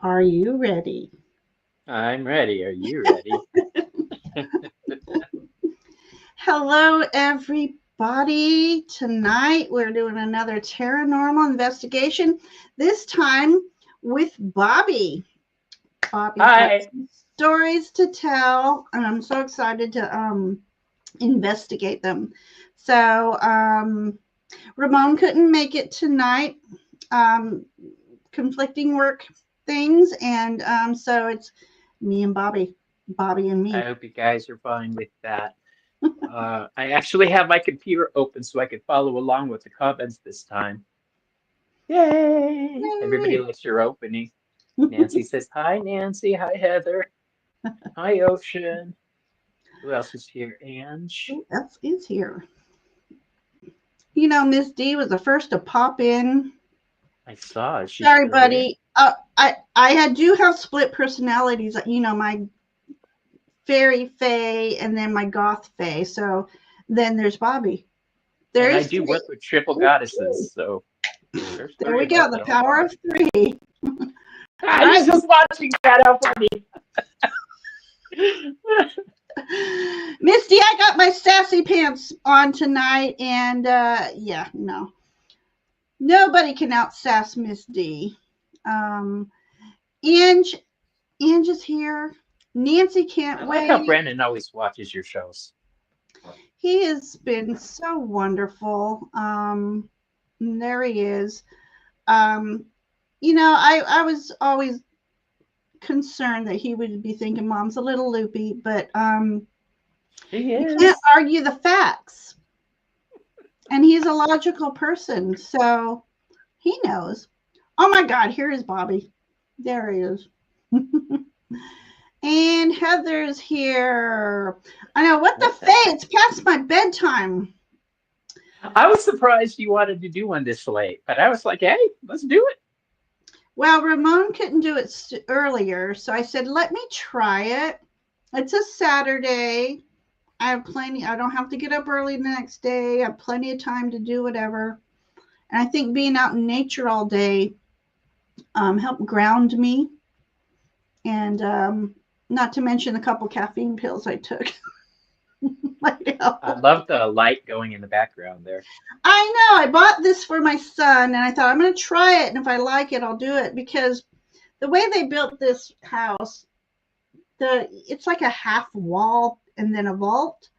Are you ready? I'm ready. Are you ready? Hello, everybody. Tonight we're doing another paranormal investigation, this time with Bobby. Bobby's got Hi. some stories to tell, and I'm so excited to investigate them. So, Ramon couldn't make it tonight, um, conflicting work things, and so it's me and Bobby and I me. hope you guys are fine with that. I actually have my computer open so I can follow along with the comments this time. Yay! Everybody Yay! likes your opening. Nancy says, Hi, Nancy. Hi, Heather. Hi, Ocean. Who else is here? Ange. Who else is here? Miss D was the first to pop in. I saw. Is she Sorry, still here? buddy. I do have split personalities. My fairy fae and then my goth fae. So then there's Bobby. There And I is do three. work with triple There's goddesses, three. so there's There three we of us go. The at all power of times. three. I All was right. just watching that out for me. Misty, I got my sassy pants on tonight, and yeah, no, nobody can out sass Miss D. Um, Ange, Ange is here. Nancy can't I like how wait. Brandon always watches your shows. He has been so wonderful. There he is. Um, I was always concerned that he would be thinking mom's a little loopy, but She you can't is. argue the facts. And he's a logical person, so he knows. Oh my God, here is Bobby. There he is. And Heather's here. I know, what the What the fae? heck? It's past my bedtime. I was surprised you wanted to do one this late, but I was like, hey, let's do it. Well, Ramon couldn't do it earlier, so I said, let me try it. It's a Saturday. I have plenty, I don't have to get up early the next day. I have plenty of time to do whatever. And I think being out in nature all day helped ground me. And not to mention a couple caffeine pills I took. I love the light going in the background there. I know. I bought this for my son, and I thought I'm going to try it, and if I like it, I'll do it because the way they built this house, it's like a half wall and then a vault,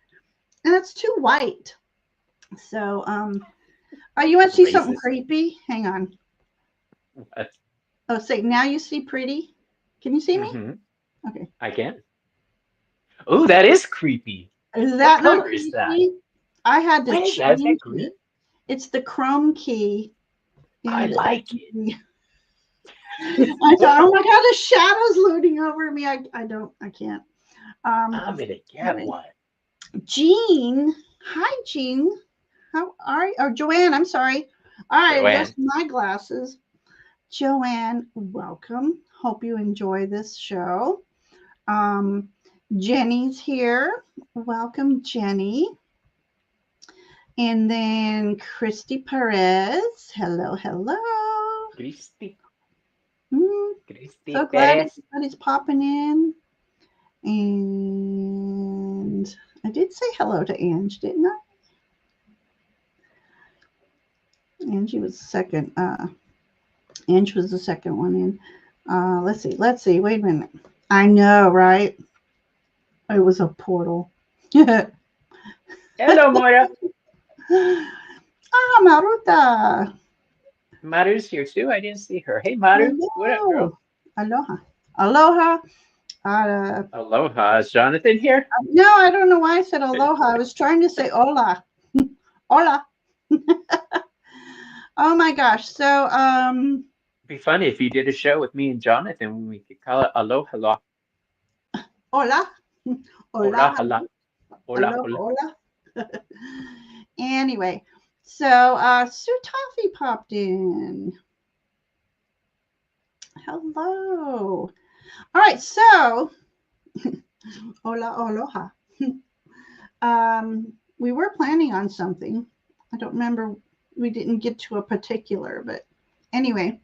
and it's too white. So, oh, you want to see something Racist. creepy? Hang on. What? Oh, say now you see pretty. Can you see me? Mm-hmm. Okay. I can. Oh, that is creepy. Is What that not color is that? creepy? I had to What is that? Is that change green? it. It's the Chrome key I in the like it. I thought, oh my God, the shadow's looming over me. I can't. I'm gonna get Anyway, one. Jean, hi, Jean. How are you? Or Joanne, I'm sorry. All right, Joanne. adjust my glasses. Joanne, welcome. Hope you enjoy this show. Um, Jenny's here. Welcome, Jenny. And then Christy Perez. Hello, hello. Christy. Mm, Christy so glad Perez. everybody's popping in. And I did say hello to Ange, didn't I? Angie was second. Ange was the second one in. Let's see. Let's see. Wait a minute. I know, right? It was a portal. Ah, Hello, Moira. Maruta. Maru's here too. I didn't see her. Hey, Maru. What up, girl? Hello. Aloha. Aloha. Uh, Aloha. Is Jonathan here? no, I don't know why I said aloha. I was trying to say hola. Hola. Oh my gosh. So, It'd be funny if you did a show with me and Jonathan. We could call it Aloha. hola. Hola. Hola, hola. Hola, Aloha. hola. Hola. Anyway, so Sue Toffee popped in. Hello. All right, so hola, aloha. We were planning on something. I don't remember. We didn't get to a particular, but anyway.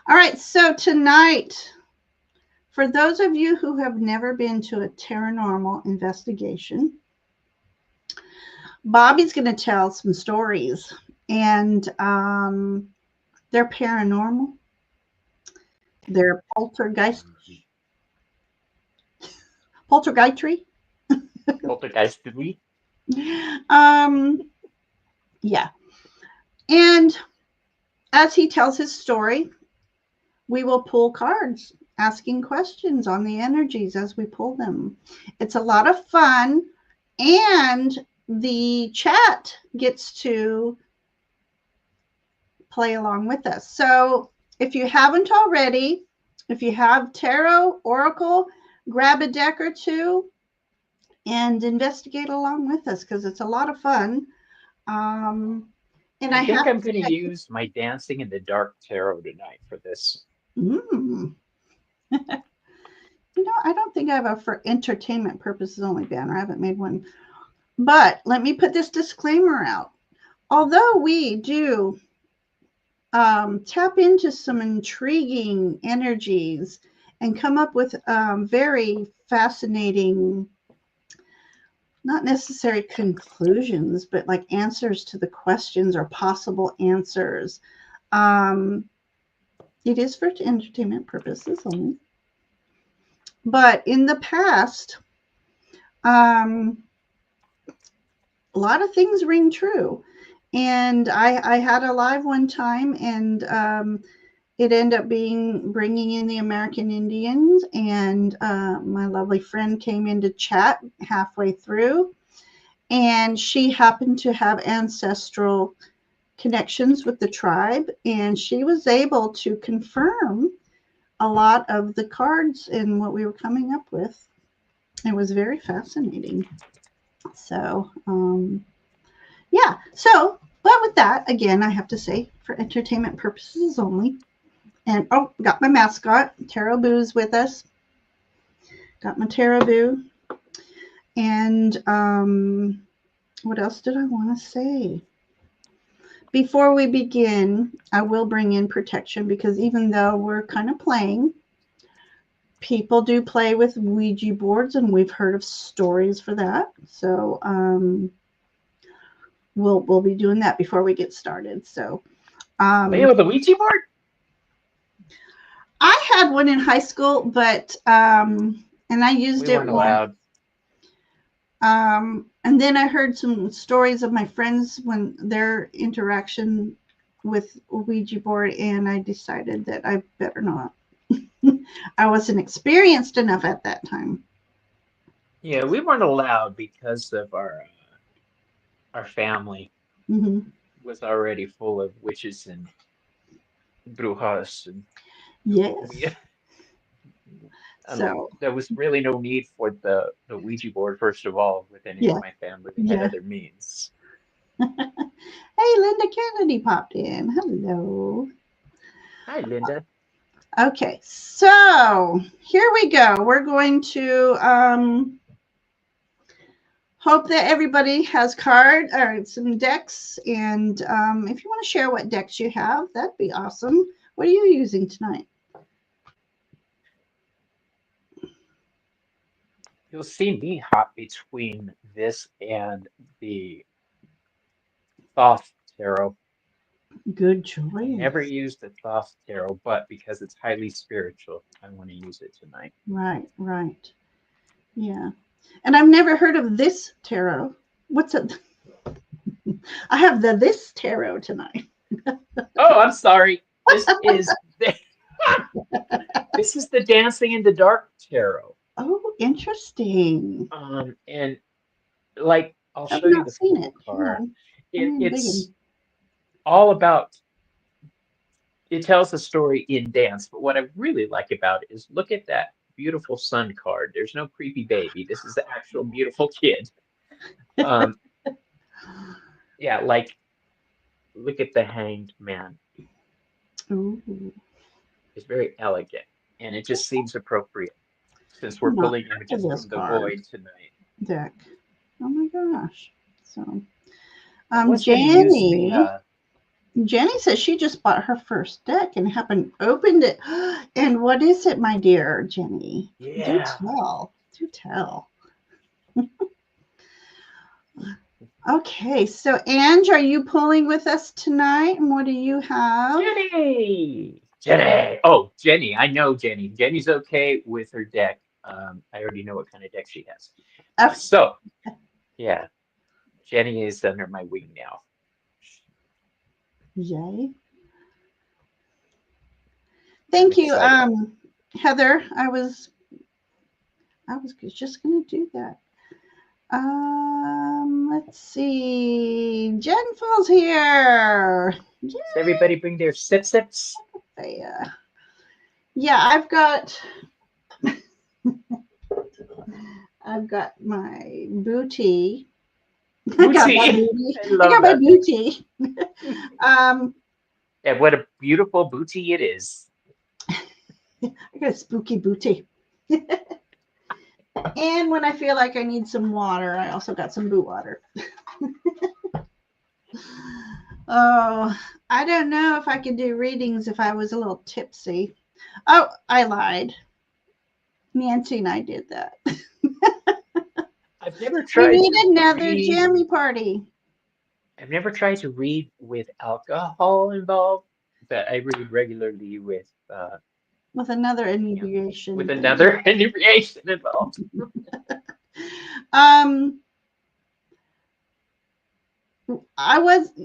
All right, so tonight, for those of you who have never been to a paranormal investigation, Bobby's going to tell some stories, and they're paranormal. They're poltergeistry. Poltergeistly. Yeah, and as he tells his story, we will pull cards, asking questions on the energies as we pull them. It's a lot of fun, and the chat gets to play along with us. So if you haven't already, if you have tarot, oracle, grab a deck or two and investigate along with us because it's a lot of fun. And I think have I'm going to use my Dancing in the Dark tarot tonight for this. You know, I don't think I have a for entertainment purposes only banner. I haven't made one. But let me put this disclaimer out. Although we do tap into some intriguing energies and come up with very fascinating, not necessary conclusions, but like answers to the questions or possible answers. It is for entertainment purposes only. But in the past, a lot of things ring true. And I had a live one time, and it ended up being bringing in the American Indians. And my lovely friend came in to chat halfway through, and she happened to have ancestral connections with the tribe, and she was able to confirm a lot of the cards and what we were coming up with. It was very fascinating. So, yeah. So, but with that, again, I have to say, for entertainment purposes only. And oh, got my mascot, Tarot Boo's with us. Got my Tarot Boo. And what else did I want to say? Before we begin, I will bring in protection because even though we're kind of playing, people do play with Ouija boards, and we've heard of stories for that. So we'll be doing that before we get started. So Play with a Ouija board? I had one in high school, but and I used we weren't allowed. And then I heard some stories of my friends when their interaction with Ouija board, and I decided that I better not. I wasn't experienced enough at that time. Yeah, we weren't allowed because of our family was already full of witches and brujas, and yes. So there was really no need for the Ouija board. First of all, with any of my family, they had other means. Hey, Linda Kennedy popped in. Hello. Hi, Linda. Okay, so here we go. We're going to hope that everybody has some decks, and if you want to share what decks you have, that'd be awesome. What are you using tonight? You'll see me hop between this and the Thoth tarot. Good choice. I never used the Thoth tarot, but because it's highly spiritual, I want to use it tonight. Right. Yeah. And I've never heard of this tarot. What's it? I have this tarot tonight. Oh, I'm sorry. This is this is the Dancing in the Dark tarot. Oh, interesting. And like I'll show you the full card. It's all about. It tells a story in dance, but what I really like about it is look at that beautiful sun card. There's no creepy baby. This is the actual beautiful kid. Yeah, like look at the Hanged Man. Ooh. It's very elegant, and it just seems appropriate since we're pulling images from the void tonight. Deck. Oh my gosh. So Jenny. Jenny says she just bought her first deck and haven't opened it. And what is it, my dear Jenny? Yeah. Do tell. Do tell. Okay, so Ange, are you pulling with us tonight? And what do you have? Jenny! Jenny! Oh, Jenny. I know Jenny. Jenny's okay with her deck. I already know what kind of deck she has. So, yeah, Jenny is under my wing now. Yay. Thank you, Heather. I was just going to do that. Let's see. Jen Falls here. Does everybody bring their sips? Yeah, I've got my booty. I got my booty. And what a beautiful booty it is. I got a spooky booty. And when I feel like I need some water, I also got some boo water. Oh, I don't know if I could do readings if I was a little tipsy. Oh, I lied. Nancy and I did that. I've never tried. We need another jammy party. I've never tried to read with alcohol involved, but I read regularly with another inebriation. With another inebriation involved.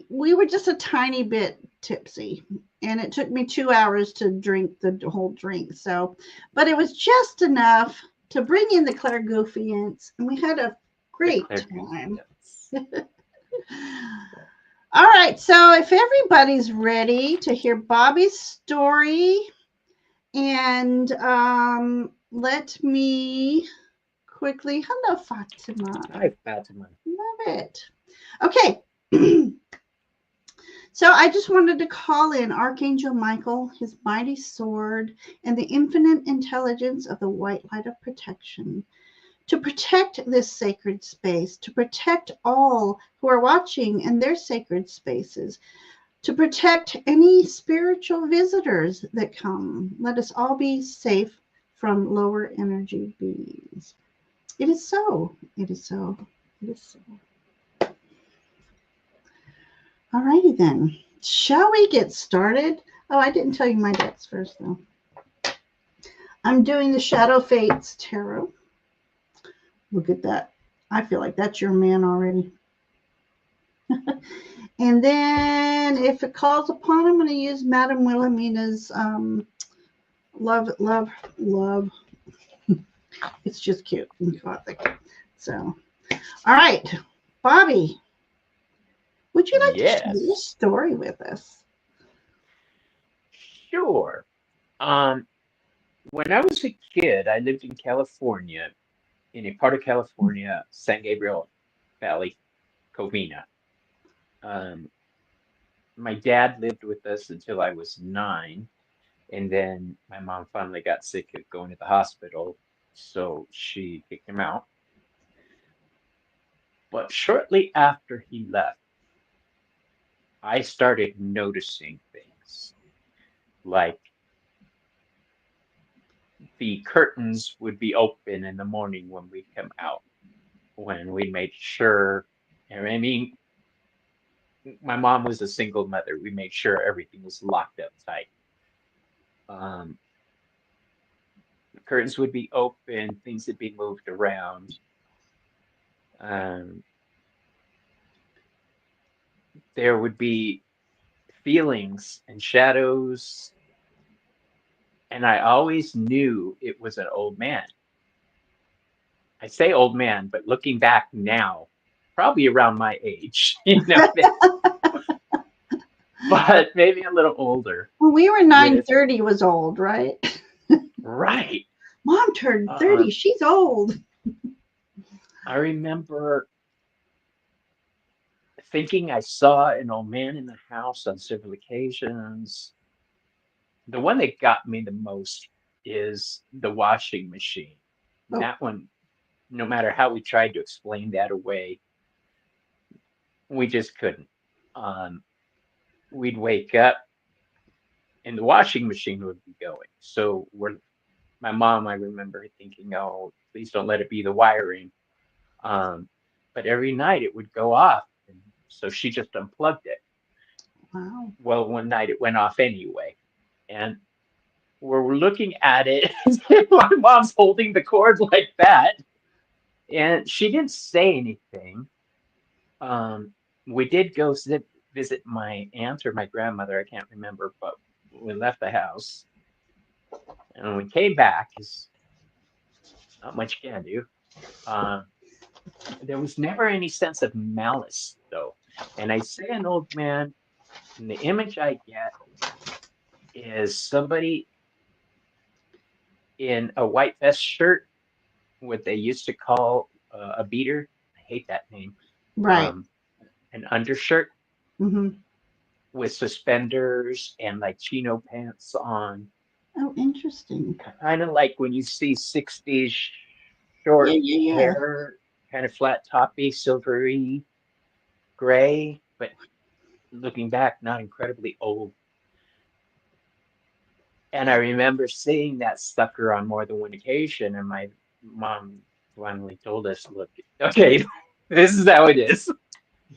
We were just a tiny bit tipsy, and it took me 2 hours to drink the whole drink. So, but it was just enough to bring in the clairgoufiance, and we had a great time. All right, so if everybody's ready to hear Bobby's story, and let me quickly, hello Fatima. Hi Fatima. Love it. Okay. So I just wanted to call in Archangel Michael, his mighty sword, and the infinite intelligence of the white light of protection to protect this sacred space, to protect all who are watching in their sacred spaces, to protect any spiritual visitors that come. Let us all be safe from lower energy beings. It is so. It is so. It is so. All righty then. Shall we get started? Oh, I didn't tell you my decks first, though. I'm doing the Shadow Fates Tarot. Look at that. I feel like that's your man already. And then if it calls upon, I'm going to use Madame Wilhelmina's Love. It's just cute and gothic. So, all right. Bobby, would you like to share your story with us? Sure. When I was a kid, I lived in California, in a part of California, San Gabriel Valley, Covina. My dad lived with us until I was 9, and then my mom finally got sick of going to the hospital, so she kicked him out. But shortly after he left, I started noticing things like the curtains would be open in the morning when we'd come out, when we made sure, I mean, my mom was a single mother. We made sure everything was locked up tight. The curtains would be open, things would be moved around. There would be feelings and shadows, and I always knew it was an old man. I say old man, but looking back now, probably around my age, but maybe a little older. When we were 930 was old, right? Right. Mom turned 30. She's old. I remember thinking I saw an old man in the house on several occasions. The one that got me the most is the washing machine. Oh. That one, no matter how we tried to explain that away, we just couldn't. we'd wake up and the washing machine would be going. So my mom, I remember thinking, oh, please don't let it be the wiring. But every night it would go off. And so she just unplugged it. Wow. Well, one night it went off anyway. And we're looking at it. My mom's holding the cord like that. And she didn't say anything. We did go visit my aunt or my grandmother. I can't remember, but we left the house. And when we came back, there's not much you can do. There was never any sense of malice, though. And I say an old man, and the image I get is somebody in a white vest shirt, what they used to call a beater. I hate that name. Right. An undershirt Mm-hmm. with suspenders and like chino pants on. Oh, interesting. Kind of like when you see 60s short hair, kind of flat toppy, silvery gray, but looking back, not incredibly old. And I remember seeing that sucker on more than one occasion, and my mom finally told us, look, okay, this is how it is.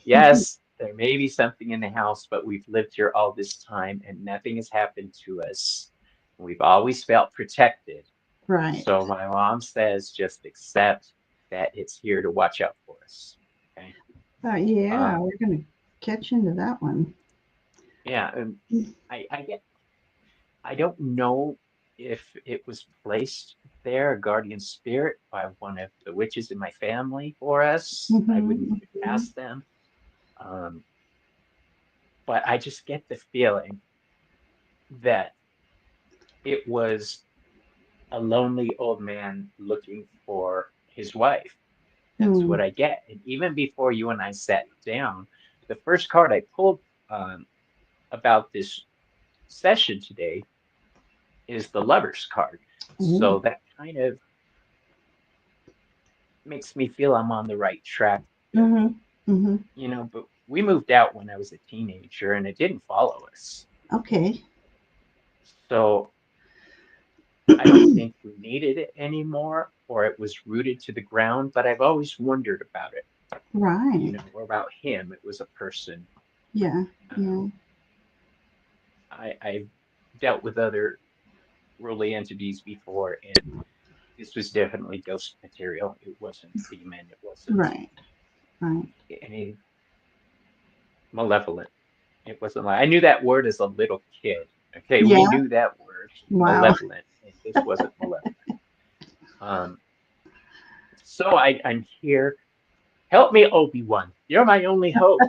Yes, there may be something in the house, but we've lived here all this time and nothing has happened to us. We've always felt protected. Right. So my mom says just accept that it's here to watch out for us. Okay. Yeah, we're gonna catch into that one. Yeah, and I don't know if it was placed there, a guardian spirit, by one of the witches in my family for us. I wouldn't ask them. But I just get the feeling that it was a lonely old man looking for his wife. That's what I get. And even before you and I sat down, the first card I pulled about this session today is the Lover's card. So that kind of makes me feel I'm on the right track. You know, but we moved out when I was a teenager and it didn't follow us. Okay. So I don't think we needed it anymore, or it was rooted to the ground, but I've always wondered about it. Right. You know, or about him. It was a person. Yeah. Yeah. I've dealt with other worldly entities before, and this was definitely ghost material. It wasn't demon. It wasn't any malevolent. It wasn't like I knew that word as a little kid. Okay, we knew that word, malevolent, and this wasn't malevolent. So I'm here. Help me, Obi-Wan. You're my only hope.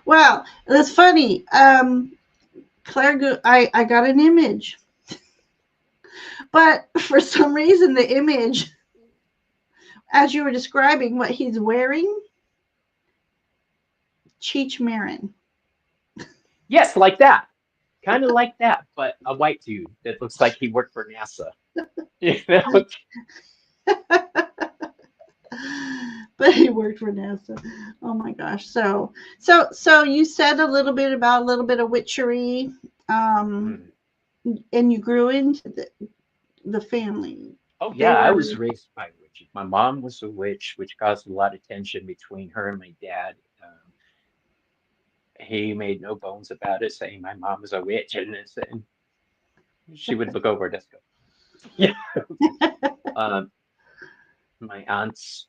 Well, it's funny. Claire, I got an image, but for some reason, the image, as you were describing what he's wearing, Cheech Marin. Yes, like that. Kind of like that, but a white dude that looks like he worked for NASA. You know? But he worked for NASA. Oh my gosh. So you said a little bit of witchery, and you grew into the family. Oh yeah, I was raised by witches. My mom was a witch, which caused a lot of tension between her and my dad. He made no bones about it, saying my mom was a witch, and she would look over and just go, "Yeah." My aunt's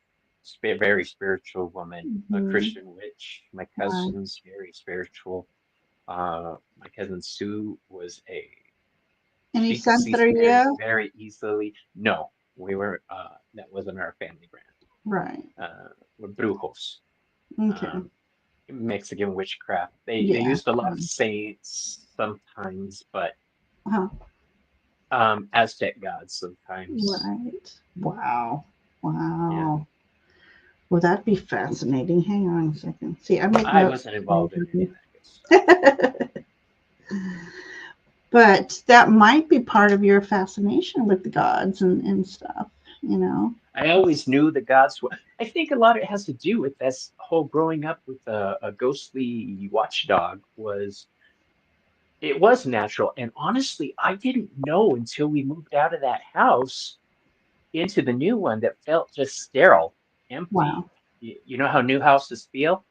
very spiritual woman, a Christian witch. My cousin's very spiritual. My cousin Sue was Any she could see Santeria? spirits very easily. No, we were that wasn't our family brand. Right. We're brujos. Okay. Mexican witchcraft. They used a lot of saints sometimes, but Aztec gods sometimes. Right. Wow. Yeah. Well, that'd be fascinating. Hang on a second. See, I wasn't involved in any of that good stuff. But that might be part of your fascination with the gods and stuff. you know. I always knew the gods were. I think a lot of it has to do with this whole growing up with a ghostly watchdog it was natural. And honestly, I didn't know until we moved out of that house into the new one that felt just sterile, empty. Wow. You know how new houses feel?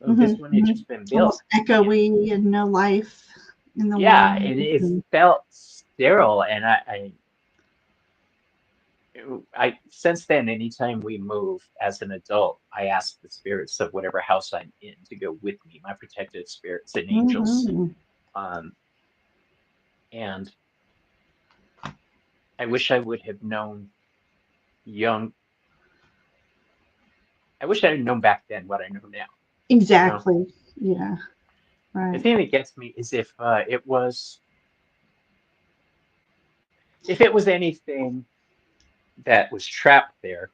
Well, Hmm. this one had just been built. Almost echoey and no life in the Yeah, walls. it felt sterile, and I since then, anytime we move as an adult, I ask the spirits of whatever house I'm in to go with me, my protected spirits and angels. Hmm. Um, and I wish I would have known young. I wish I had known back then what I know now. You know, Exactly. Yeah. the Right. thing that gets me is if it was anything that was trapped there,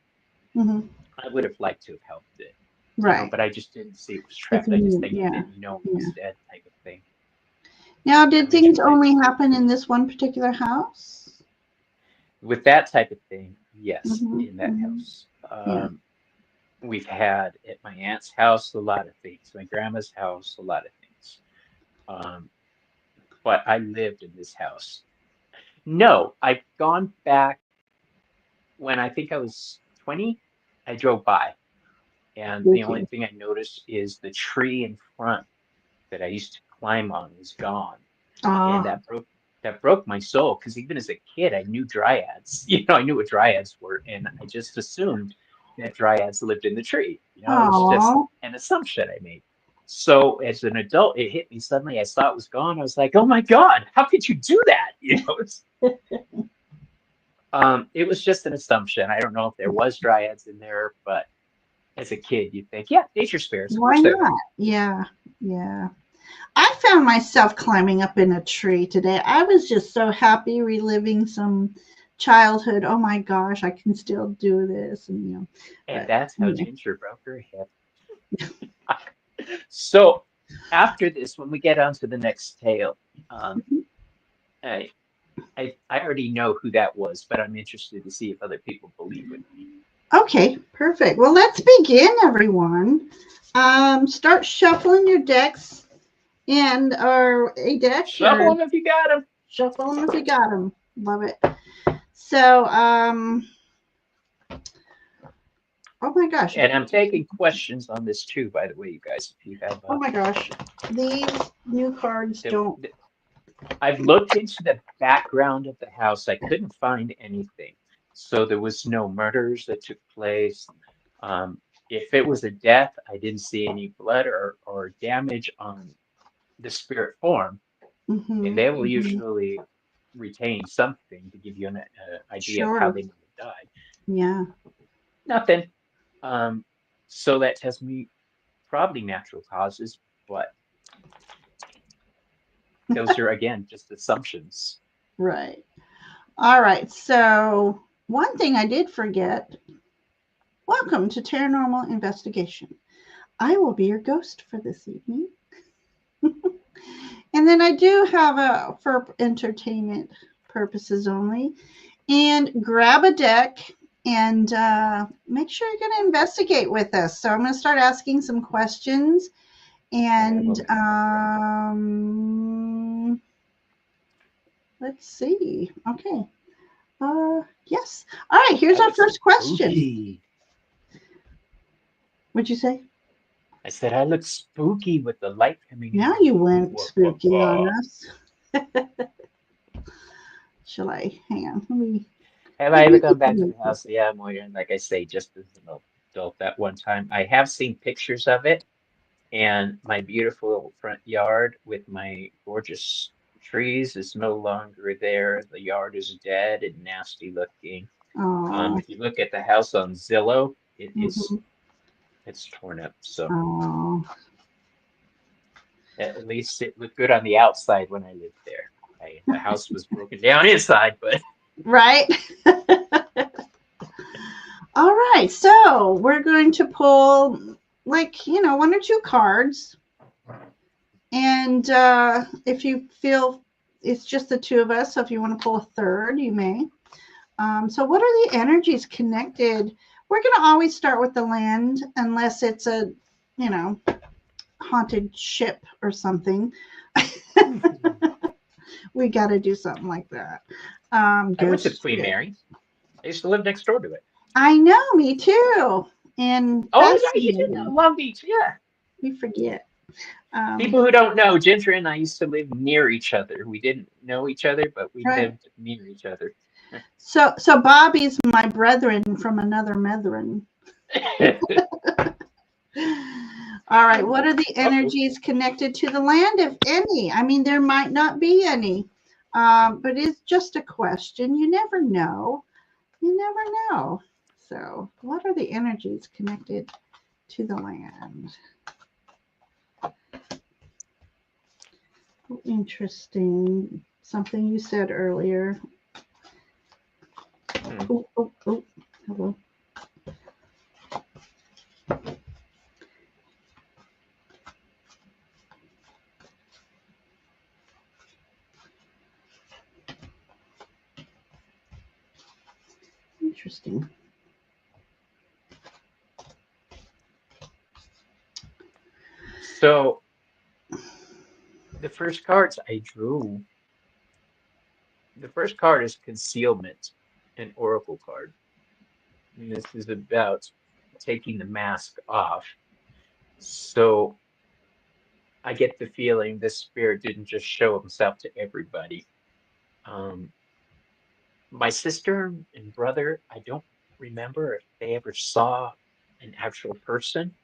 Hmm. I would have liked to have helped it. Right. But I just didn't see it was If trapped. I just you, think it yeah. didn't know it Yeah. was dead type of thing. Now, did I'm things interested to only see happen in this one particular house? with that type of thing. Yes, Hmm. in that Hmm. house. Yeah. We've had at my aunt's house a lot of things, my grandma's house a lot of things. Um, but I lived in this house. No, I've gone back when I think I was 20. I drove by, and the Did only you? thing I noticed is the tree in front that I used to climb on was gone, and Oh. that broke my soul because even as a kid, I knew dryads. I knew what dryads were, and I just assumed that dryads lived in the tree. It was just Oh. an assumption I made. So as an adult, it hit me suddenly. I saw it was gone. I was like, "Oh my God, how could you do that?" It was just an assumption. I don't know if there was dryads in there, but as a kid, you think, yeah, nature spirits. Of Why course they're there. not? Yeah. Yeah. I found myself climbing up in a tree today. I was just so happy reliving some childhood. Oh my gosh, I can still do this, and And but that's how anyway. Ginger broke her hip. So after this, when we get on to the next tale, um, I, I already know who that was, but I'm interested to see if other people believe with me. Okay, perfect. Well, let's begin, everyone. Start shuffling your decks and or a deck Shuffle or them if you got them. shuffle them if you got them. Love it. So, oh my gosh. And I'm taking questions on this too, by the way, you guys. If you have, Oh my gosh. These new cards the, don't. the, I've looked into the background of the house. I couldn't find anything. So there was no murders that took place. Um, if it was a death, I didn't see any blood or damage on the spirit form. And Hmm. they will Hmm. usually retain something to give you an idea of how Sure. they might have died. Yeah. Nothing. Um, so that tells me probably natural causes, but those are again just assumptions. Right. All right. So, one thing I did forget. Welcome to Paranormal Investigation. I will be your ghost for this evening. And then I do have a for entertainment purposes only. And grab a deck and make sure you're going to investigate with us. So I'm going to start asking some questions. I will And make my drink. let's see. Okay. Yes. All right. Here's I our look first question. spooky. What'd you say? I said I look spooky with the light coming in Now on you me. went spooky on us. Shall I? Hang on. Let me. Have I ever gone back to the house? Yeah, more than like I say, just as an adult that one time. I have seen pictures of it and my beautiful front yard with my gorgeous trees is no longer there. The yard is dead and nasty looking. Oh. If you look at the house on Zillow, Mm-hmm. it's torn up. So Oh. at least it looked good on the outside when I lived there. The house was broken down inside, but Right. All right. So we're going to pull one or two cards. And if you feel it's just the two of us, so if you want to pull a third, you may. So what are the energies connected? We're going to always start with the land unless it's a, haunted ship or something. We got to do something like that. I went to Queen Mary. I used to live next door to it. I know, me too. And yeah, you did Long Beach, yeah. We forget. People who don't know, Ginger and I used to live near each other. We didn't know each other, but we lived near each other. So Bobby's my brethren from another brethren. All right. What are the energies connected to the land, if any? I mean, there might not be any, but it's just a question. You never know. You never know. So what are the energies connected to the land? Interesting. Something you said earlier. Oh, hello. Interesting. So the first cards I drew, the first card is Concealment, an oracle card. And this is about taking the mask off. So I get the feeling this spirit didn't just show himself to everybody. My sister and brother, I don't remember if they ever saw an actual person.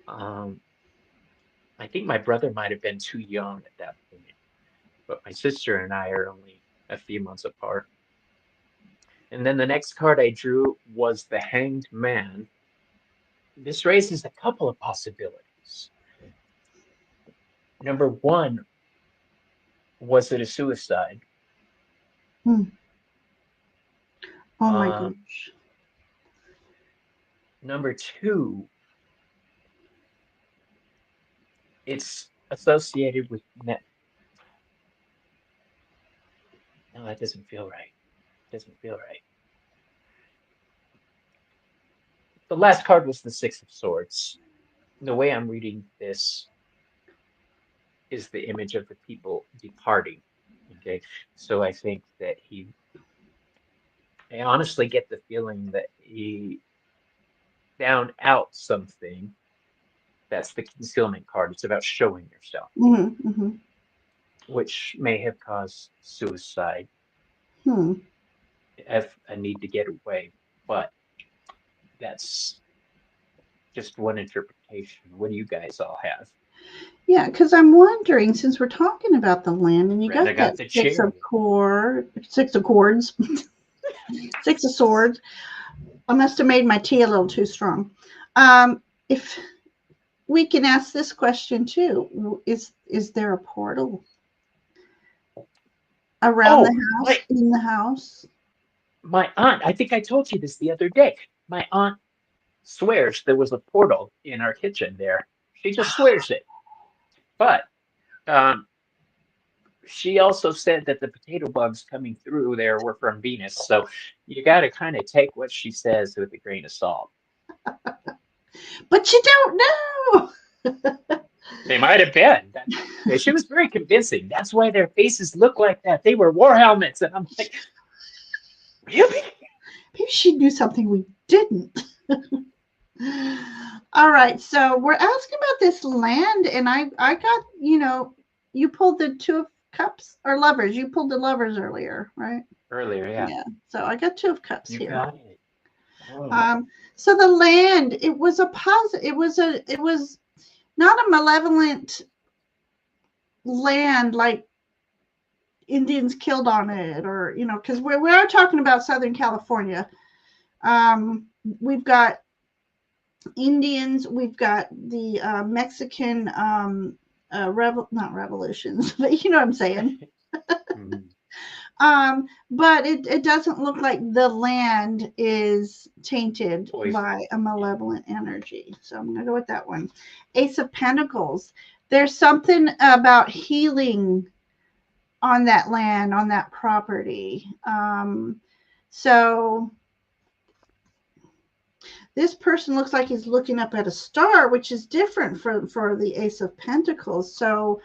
I think my brother might have been too young at that point, but my sister and I are only a few months apart. And then the next card I drew was the Hanged Man. This raises a couple of possibilities. Number one, was it a suicide? Oh my gosh. Number two, it's associated with net. No, that doesn't feel right. Doesn't feel right. The last card was the Six of Swords. The way I'm reading this is the image of the people departing. Okay, so I think that I honestly get the feeling that he found out something. That's the Concealment card. It's about showing yourself, which may have caused suicide. If a need to get away, but that's just one interpretation. What do you guys all have? Yeah, because I'm wondering, since we're talking about the land, and you got that Six of Swords, Six of Swords. I must have made my tea a little too strong. If we can ask this question too, is there a portal around the house, in the house? My aunt, I think I told you this the other day. My aunt swears there was a portal in our kitchen there. She just swears it. But she also said that the potato bugs coming through there were from Venus. So you got to kind of take what she says with a grain of salt. But you don't know. They might have been. She was very convincing. That's why their faces look like that. They were war helmets. And I'm like, really? Maybe she knew something we didn't. All right. So we're asking about this land. And I got, you pulled the Two of Cups or Lovers. You pulled the Lovers earlier, right? Earlier, yeah. Yeah. So I got Two of Cups you here. Got it. Oh. So the land, it was a positive. It was not a malevolent land like Indians killed on it, or because we are talking about Southern California. We've got Indians, we've got the Mexican not revolutions, but you know what I'm saying. But it doesn't look like the land is tainted by a malevolent energy. So I'm gonna go with that one. Ace of Pentacles. There's something about healing on that land, on that property. So this person looks like he's looking up at a star, which is different for the Ace of Pentacles. So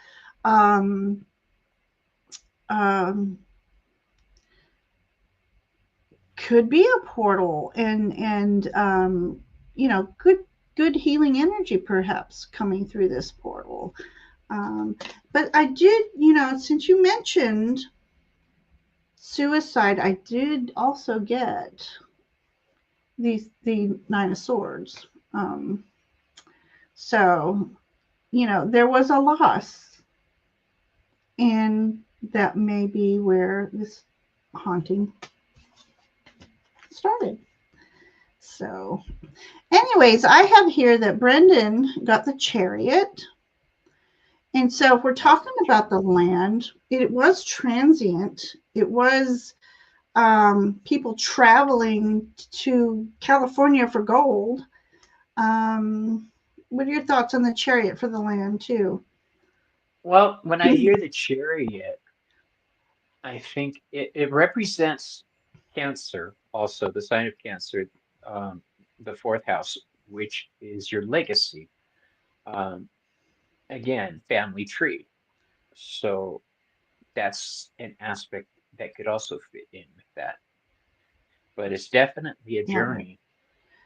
could be a portal and you know, good healing energy perhaps coming through this portal. But I did, you know, since you mentioned suicide, I did also get the Nine of Swords. So, you know, there was a loss, and that may be where this haunting started. So, anyways, I have here that Brendan got the Chariot. And so if we're talking about the land, it was transient. It was people traveling to California for gold. What are your thoughts on the Chariot for the land too? Well, when I hear the Chariot, I think it represents Cancer, also the sign of Cancer, the fourth house, which is your legacy. Again, family tree. So that's an aspect that could also fit in with that. But it's definitely a journey.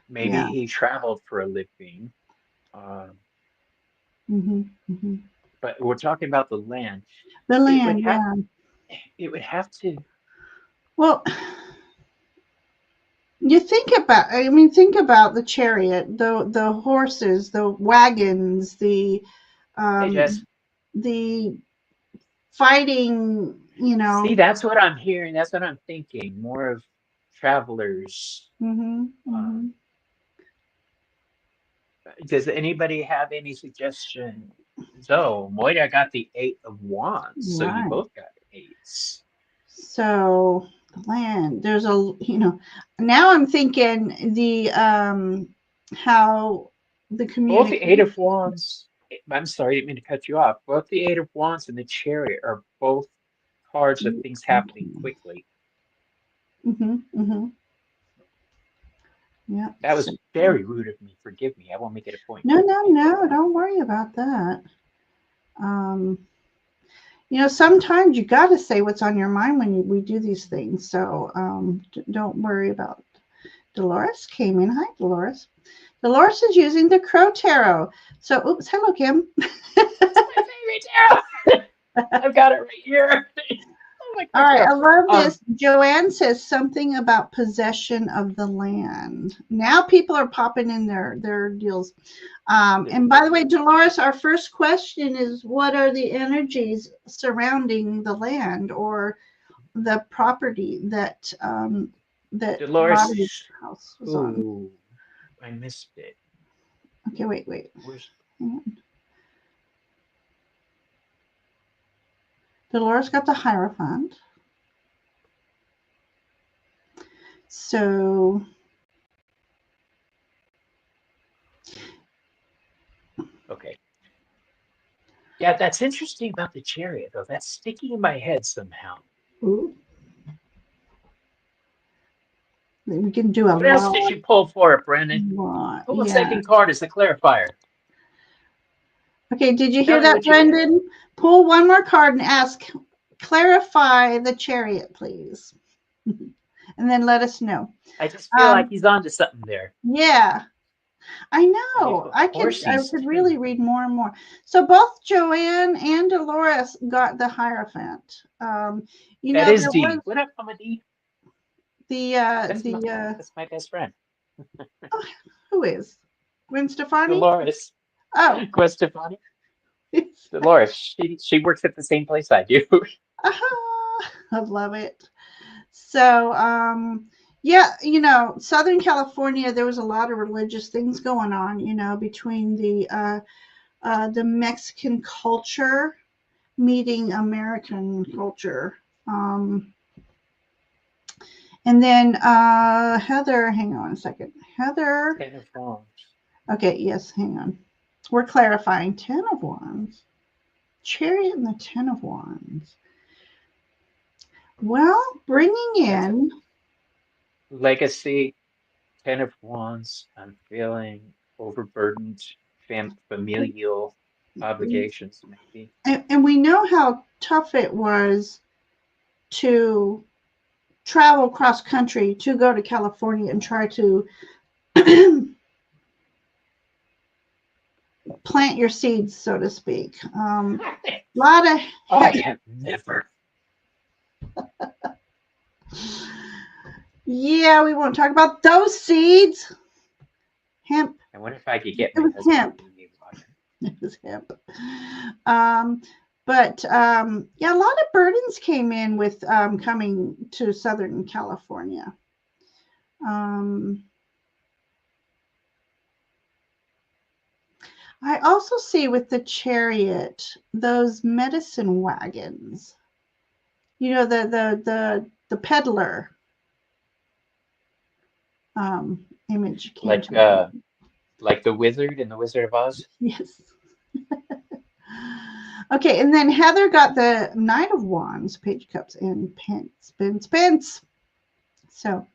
Maybe he traveled for a living. But we're talking about the land. The land, it would have to. Well, you think about, think about the Chariot, the horses, the wagons, the fighting, you know. See, that's what I'm hearing. That's what I'm thinking. More of travelers. Does anybody have any suggestion? So, Moira got the 8 of Wands. So you both got 8s. So the land, there's a, you know, now I'm thinking the how the community. Both the 8 of Wands. I'm sorry, I didn't mean to cut you off. Both the 8 of Wands and the Chariot are both cards of things happening quickly. Yeah. That was very rude of me. Forgive me. I won't make it a point. No. Don't worry about that. You know, sometimes you got to say what's on your mind when we do these things. So don't worry about. Dolores came in. Hi, Dolores. Dolores is using the Crow Tarot. So, oops, hello, Kim. That's my favorite tarot. I've got it right here. All right, I love this. Joanne says something about possession of the land. Now people are popping in their deals. And by the way, Dolores, our first question is, what are the energies surrounding the land or the property that that Dolores' house was on? I missed it. Okay, wait. Hang on. Dolores got the Hierophant. So okay. Yeah, that's interesting about the Chariot, though. That's sticking in my head somehow. Ooh. We can do a What else did you pull for it, Brandon? Pull the second card as the clarifier. Okay, did you hear that, Brendan? Pull one more card and ask, clarify the Chariot, please. And then let us know. I just feel like he's onto something there. Yeah, I know. I could really read more and more. So both Joanne and Dolores got the Hierophant. You know, that is D. What up, Mama D? That's my best friend. Oh, who is? Gwen Stefani? Dolores. Oh. Gwen Stefani. Dolores. She works at the same place I do. I love it. So, yeah, you know, Southern California, there was a lot of religious things going on, you know, between the Mexican culture meeting American culture. And then Heather, hang on a second. Heather. 10 of Wands. Okay, yes, hang on. We're clarifying 10 of Wands. Chariot and the 10 of Wands. Well, bringing in Legacy, 10 of Wands. I'm feeling overburdened, familial obligations, maybe. And we know how tough it was to travel cross country to go to California and try to plant your seeds, so to speak. Lot of I have never. Yeah, we won't talk about those seeds. Hemp. I wonder if I could get It my was husband hemp. to give me water. It was hemp. Yeah, a lot of burdens came in with coming to Southern California. I also see with the Chariot those medicine wagons. You know, the peddler image came Like to me. like the Wizard in the Wizard of Oz. Yes. Okay, and then Heather got the Knight of Wands, Page of Cups, and Pence. So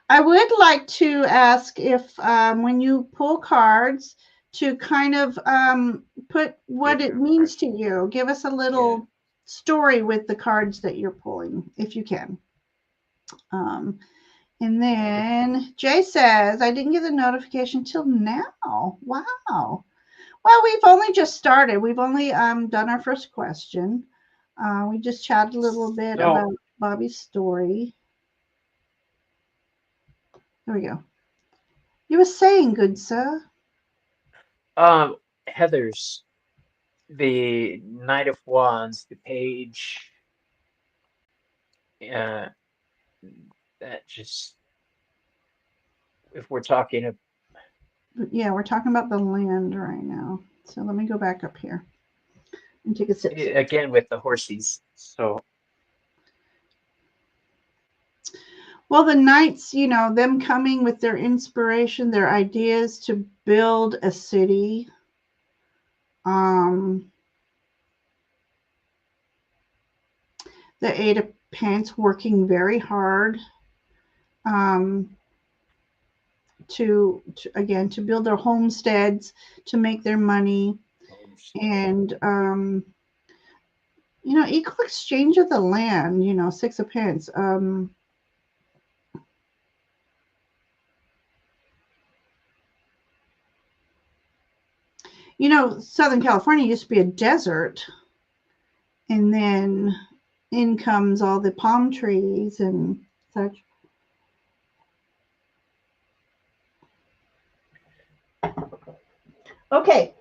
I would like to ask if when you pull cards to kind of put what it means to you. Give us a little story with the cards that you're pulling, if you can. And then Jay says, I didn't get the notification till now. Wow. Well, we've only just started. We've only done our first question. We just chatted a little bit about Bobby's story. There we go. You were saying, good sir. Heather's the Knight of Wands, the Page. That just, if we're talking. Yeah, we're talking about the land right now. So let me go back up here and take a sip. Again with the horsies. So. Well, the knights, you know, them coming with their inspiration, their ideas to build a city. The Eight of Pence working very hard to build their homesteads, to make their money, and you know, equal exchange of the land. You know, Six of Pence. You know, Southern California used to be a desert, and then in comes all the palm trees and such. Okay.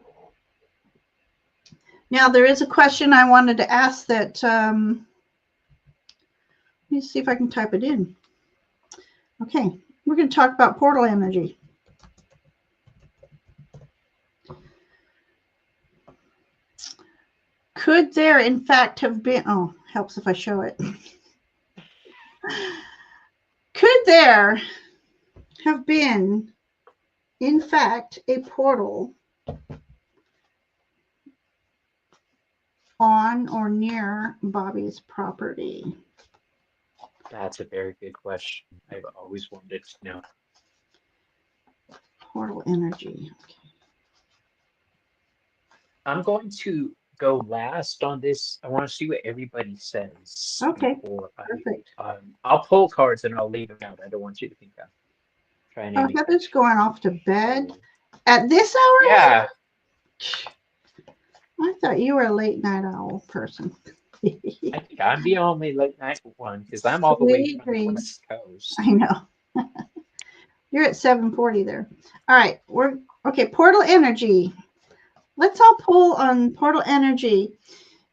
Now there is a question I wanted to ask that, let me see if I can type it in. Okay, we're going to talk about portal energy. Could there, in fact, have been, oh, helps if I show it. Could there have been, in fact, a portal on or near Bobby's property? That's a very good question. I've always wanted to know. Portal energy. Okay. I'm going to go last on this. I want to see what everybody says. Okay, before perfect. I'll pull cards and I'll leave them out. I don't want you to think I'm trying to. Heather's going off to bed at this hour? Yeah. I thought you were a late night owl person. I think I'm the only late night one because I'm all the way from the West Coast. I know. You're at 7:40 there. All right, we're okay. Portal energy. Let's all pull on portal energy.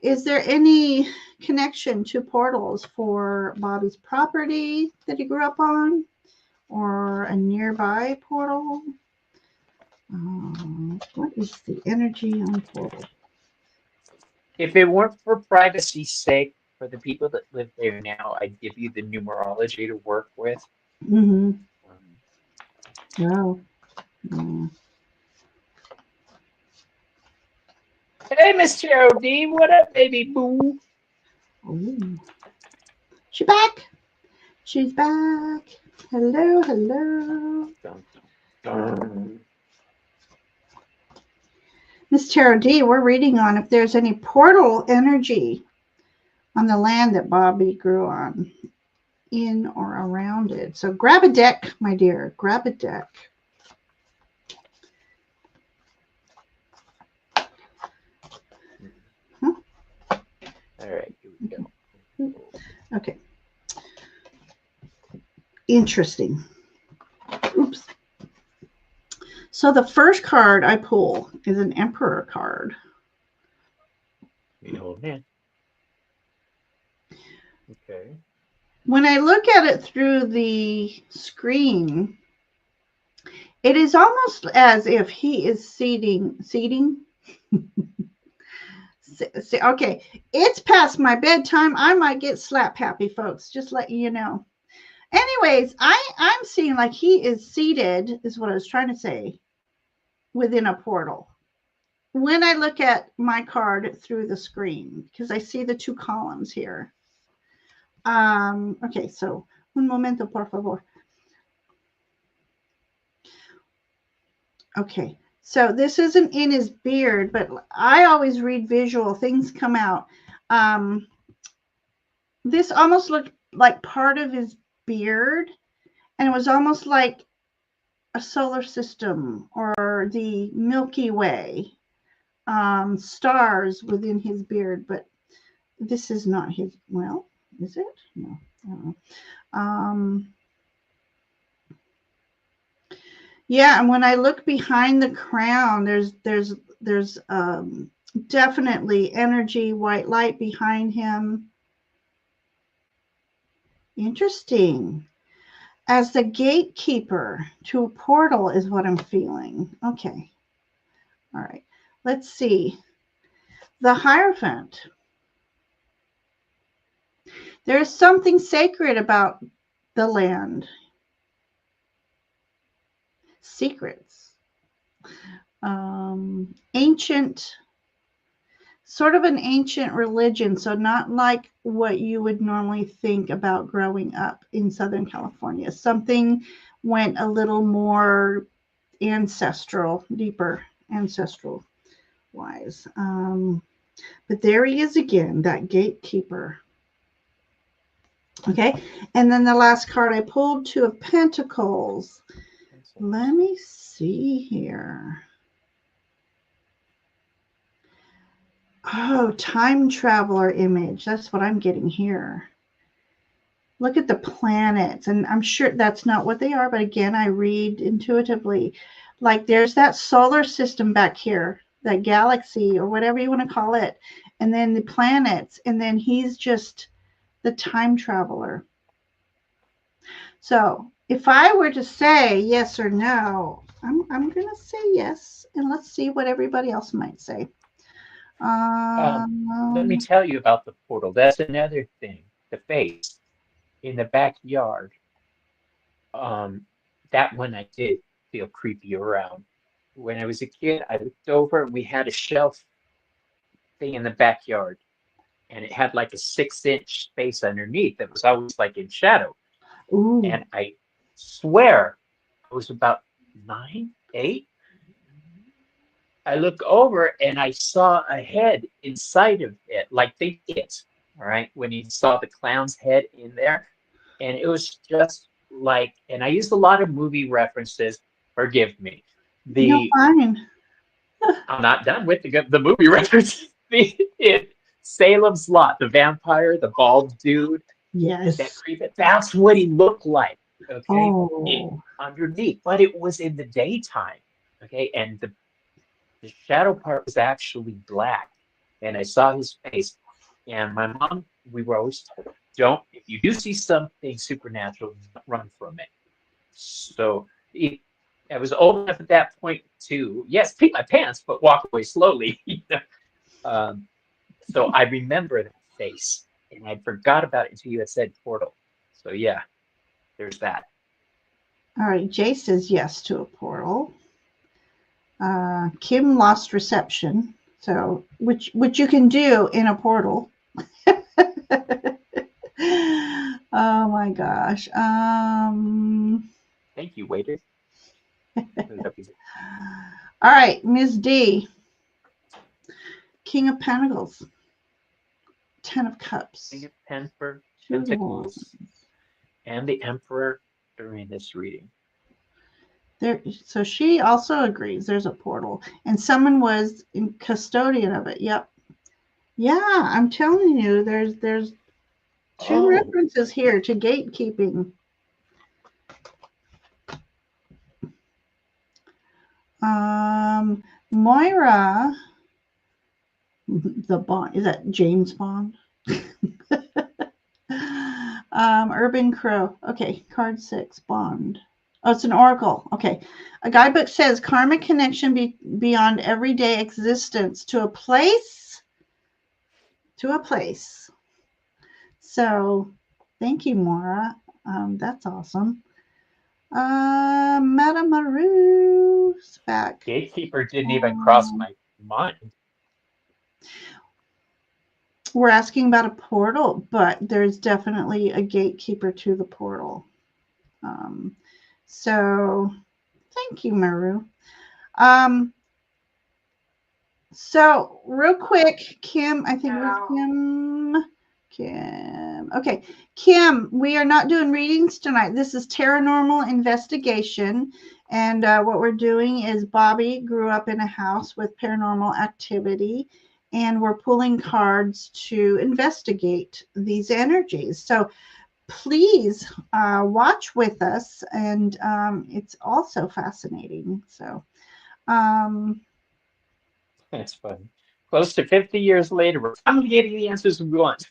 Is there any connection to portals for Bobby's property that he grew up on, or a nearby portal? What is the energy on portal? If it weren't for privacy's sake, for the people that live there now, I'd give you the numerology to work with. Mm-hmm. Wow. Yeah. Hey, Miss Geraldine, what up, baby boo? Ooh. She's back. She's back. Hello, hello. Dun, dun. Miss Tara D, we're reading on if there's any portal energy on the land that Bobby grew on, in or around it. So grab a deck, my dear. Grab a deck. Huh? All right, here we go. Okay. Interesting. Oops. So the first card I pull is an Emperor card. Man. Okay. When I look at it through the screen, it is almost as if he is seating. Okay, it's past my bedtime. I might get slap happy, folks. Just letting you know. Anyways, I'm seeing like he is seated, is what I was trying to say, within a portal. When I look at my card through the screen, because I see the two columns here. Okay, so un momento, por favor. Okay, so this isn't in his beard, but I always read visual. Things come out. This almost looked like part of his beard, and it was almost like a solar system or the Milky Way, stars within his beard, but this is not his. Well, is it? No, I don't know. Yeah, and when I look behind the crown, there's definitely energy, white light behind him. Interesting. As the gatekeeper to a portal is what I'm feeling. Okay. All right. Let's see. The Hierophant. There is something sacred about the land. Secrets. Ancient, sort of an ancient religion. So not like what you would normally think about growing up in Southern California. Something went a little more ancestral, deeper ancestral wise. But there he is again, that gatekeeper. Okay, and then the last card I pulled, Two of Pentacles. Let me see here. Oh, time traveler image. That's what I'm getting here. Look at the planets, and I'm sure that's not what they are, but again, I read intuitively. Like there's that solar system back here, that galaxy or whatever you want to call it, and then the planets, and then he's just the time traveler. So if I were to say yes or no, I'm going to say yes, and let's see what everybody else might say. Let me tell you about the portal. That's another thing. The face in the backyard. That one I did feel creepy around. When I was a kid, I looked over and we had a shelf thing in the backyard, and it had like a 6-inch space underneath that was always like in shadow. Ooh. And I swear I was about 9, 8. I look over and I saw a head inside of it, like they did, all right, when you saw the clown's head in there. And it was just like, and I used a lot of movie references, forgive me. No, fine. I'm not done with the movie references. Salem's Lot, the vampire, the bald dude. Yes. That creepy, that's what he looked like. Okay. Oh. Underneath, but it was in the daytime. Okay. And the shadow part was actually black. And I saw his face. And my mom, we were always told, if you do see something supernatural, don't run from it. So I was old enough at that point to, yes, pee my pants, but walk away slowly. So I remember that face, and I forgot about it until you had said portal. So yeah, there's that. All right, Jay says yes to a portal. Kim lost reception, so which you can do in a portal. Oh my gosh. Thank you, waiter. All right, Ms. D. King of Pentacles. 10 of Cups. King of Pentacles and the Emperor during this reading. So she also agrees there's a portal, and someone was in custodian of it. Yep. Yeah, I'm telling you, there's two references here to gatekeeping. Moira, the Bond, is that James Bond? Urban Crow. Okay, card 6, Bond. Oh, it's an oracle. Okay. A guidebook says karmic connection beyond everyday existence to a place. So thank you, Maura. That's awesome. Madame Maru's back. Gatekeeper didn't even cross my mind. We're asking about a portal, but there's definitely a gatekeeper to the portal. So thank you, Maru. So real quick, Kim, I think it was Kim. Okay, Kim, we are not doing readings tonight. This is Tarotnormal Investigation. And what we're doing is Bobby grew up in a house with paranormal activity, and we're pulling cards to investigate these energies. So please watch with us, and it's also fascinating. So that's funny. Close to 50 years later, we're finally getting the answers we want.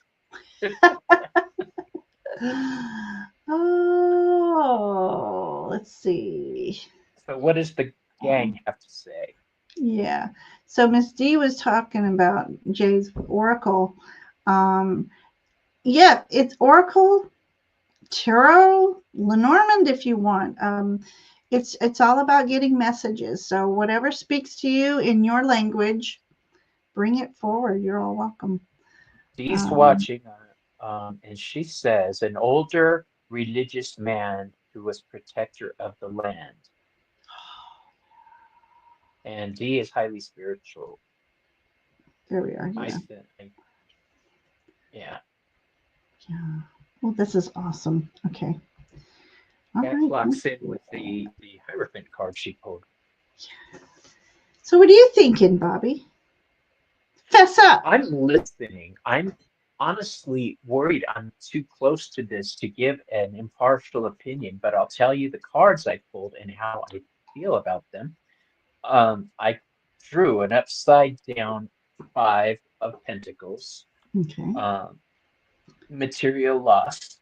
Oh, let's see. So what does the gang have to say? Yeah. So Miss D was talking about Jay's Oracle. Yeah, it's Oracle, Tarot, Lenormand if you want. It's all about getting messages. So whatever speaks to you in your language, bring it forward. You're all welcome. She's watching, and she says, an older religious man who was protector of the land. And D is highly spiritual. There we are. Yeah. Yeah. Yeah. Well, this is awesome. Okay. That locks in with the Hierophant card she pulled. Yeah. So what are you thinking, Bobby? Fess up. I'm listening. I'm honestly worried I'm too close to this to give an impartial opinion, but I'll tell you the cards I pulled and how I feel about them. I drew an upside down 5 of Pentacles. Okay. Material loss.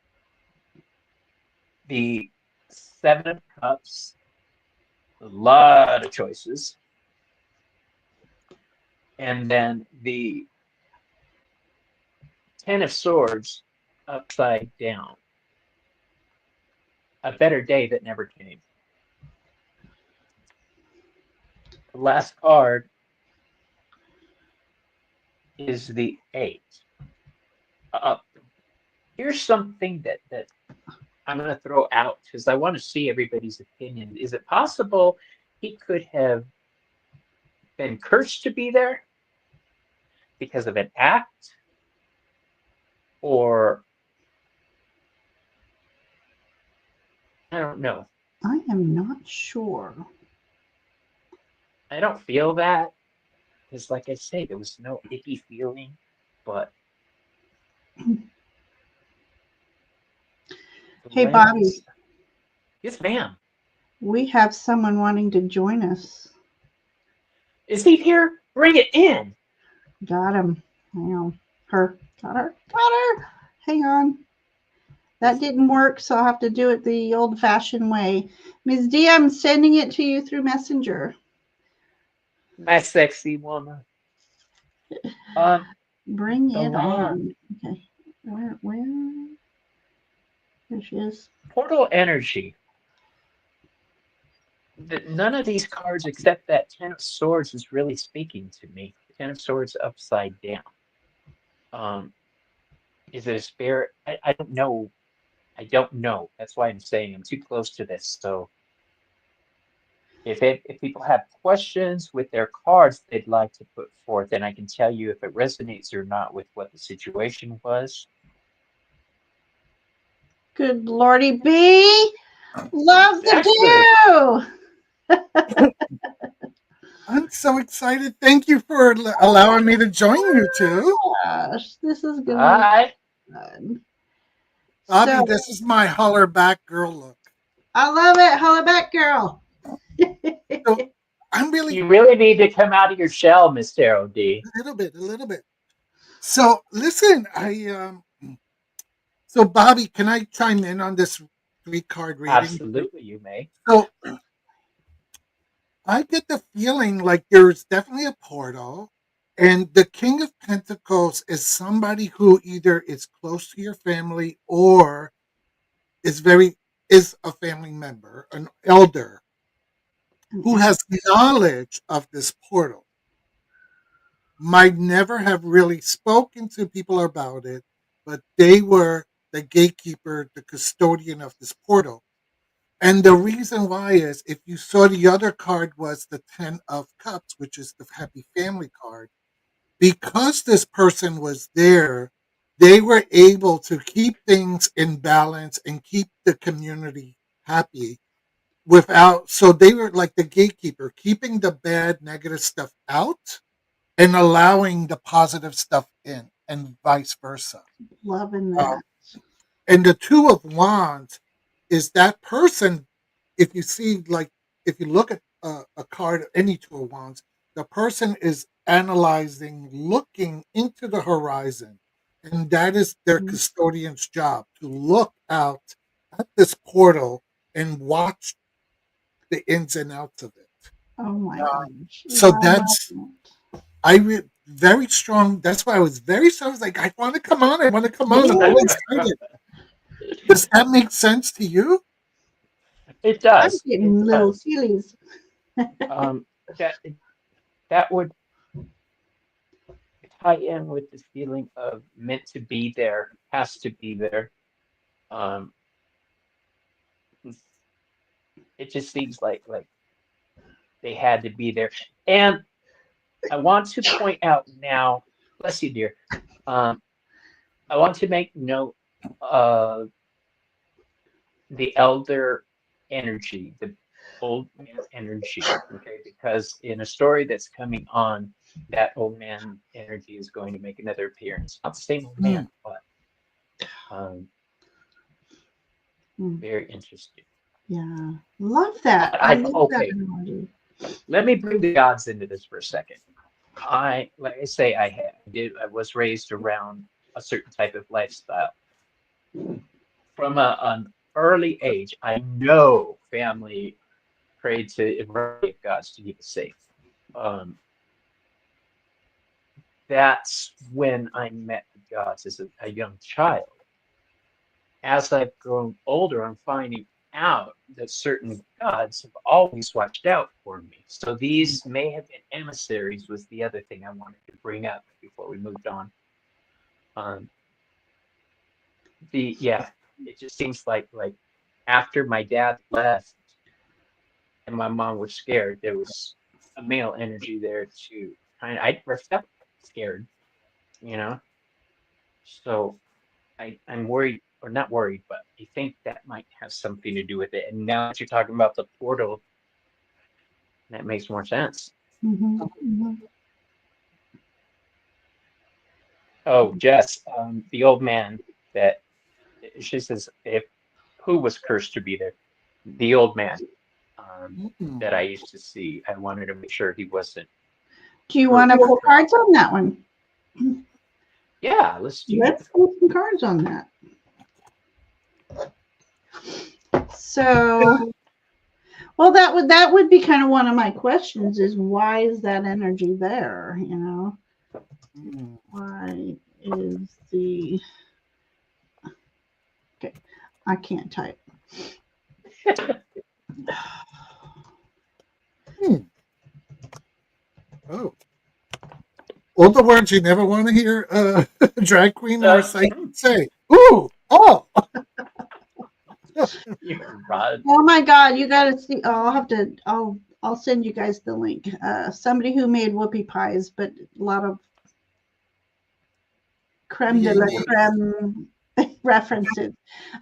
The 7 of Cups. A lot of choices. And then the 10 of Swords upside down. A better day that never came. The last card is the 8. Here's something that I'm going to throw out because I want to see everybody's opinion. Is it possible he could have been cursed to be there because of an act? Or I don't know. I am not sure. I don't feel that because, like I say, there was no icky feeling, but. Hey, Bobby. Yes, ma'am. We have someone wanting to join us. Is he here? Bring it in. Got him. Hang on. Her. Got her. Got her. Hang on. That didn't work, so I'll have to do it the old-fashioned way. Ms. D, I'm sending it to you through Messenger. My sexy woman. Bring it on. Okay. Where? There she is. Portal energy. None of these cards except that 10 of Swords is really speaking to me. 10 of Swords upside down. Is it a spirit? I don't know I don't know. That's why I'm saying I'm too close to this. So if people have questions with their cards they'd like to put forth, then I can tell you if it resonates or not with what the situation was. Good Lordy B. Love the do. I'm so excited. Thank you for allowing me to join you two. Gosh, this is going to be fun. Bobby, this is my holler back girl look. I love it. Holler back girl. So I'm really. You really need to come out of your shell, Miss Tarot D. A little bit. So listen, So Bobby, can I chime in on this 3-card reading? Absolutely, you may. So I get the feeling like there's definitely a portal, and the King of Pentacles is somebody who either is close to your family or is a family member, an elder who has knowledge of this portal. Might never have really spoken to people about it, but they were the gatekeeper, the custodian of this portal. And the reason why is, if you saw the other card was the 10 of Cups, which is the happy family card, because this person was there, they were able to keep things in balance and keep the community happy so they were like the gatekeeper, keeping the bad, negative stuff out and allowing the positive stuff in, and vice versa. Loving that. And the 2 of Wands is that person. If you look at a card, any 2 of Wands, the person is analyzing, looking into the horizon, and that is their custodian's job, to look out at this portal and watch the ins and outs of it. Oh my gosh! So that's very strong. That's why I was very strong. I was like, I want to come on. I'm excited. Does that make sense to you? It does. I'm getting little feelies. That would tie in with the feeling of meant to be there, has to be there. It just seems like they had to be there. And I want to point out now, bless you, dear. I want to make note of the elder energy, the old man energy, okay? Because in a story that's coming on, that old man energy is going to make another appearance. Not the same old man, but very interesting. Yeah, love that. I love that energy. Let me bring the gods into this for a second. I was raised around a certain type of lifestyle. From an early age, I know family prayed to a variety of gods to keep us safe. That's when I met the gods as a young child. As I've grown older, I'm finding out that certain gods have always watched out for me. So these may have been emissaries, was the other thing I wanted to bring up before we moved on. It just seems like after my dad left and my mom was scared, there was a male energy there to I felt scared, you know. So I'm worried, or not worried, but I think that might have something to do with it. And now that you're talking about the portal, that makes more sense. Oh, Jess, the old man that she says, who was cursed to be there? The old man that I used to see. I wanted to make sure he wasn't. Do you want to pull cards on that one? Yeah, let's pull some cards on that. So, well, that would be kind of one of my questions: is why is that energy there? You know, why is the okay? I can't type. Oh. All the words you never want to hear drag queen or psychic say. Ooh, oh. Rod. Oh my God, you got to see. Oh, I'll send you guys the link. Somebody who made whoopie pies, but a lot of creme de la creme references.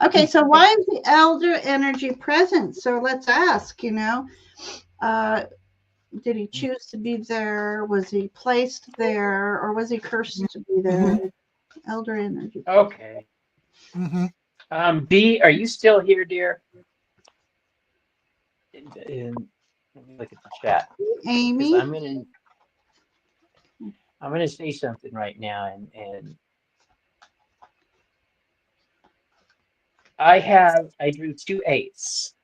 Okay, so why is the elder energy present? So let's ask, did he choose to be there? Was he placed there? Or was he cursed to be there? Elder energy. Okay. B, are you still here, dear? Let me look at the chat. Amy? Because I'm gonna say something right now, and I drew 2 8s.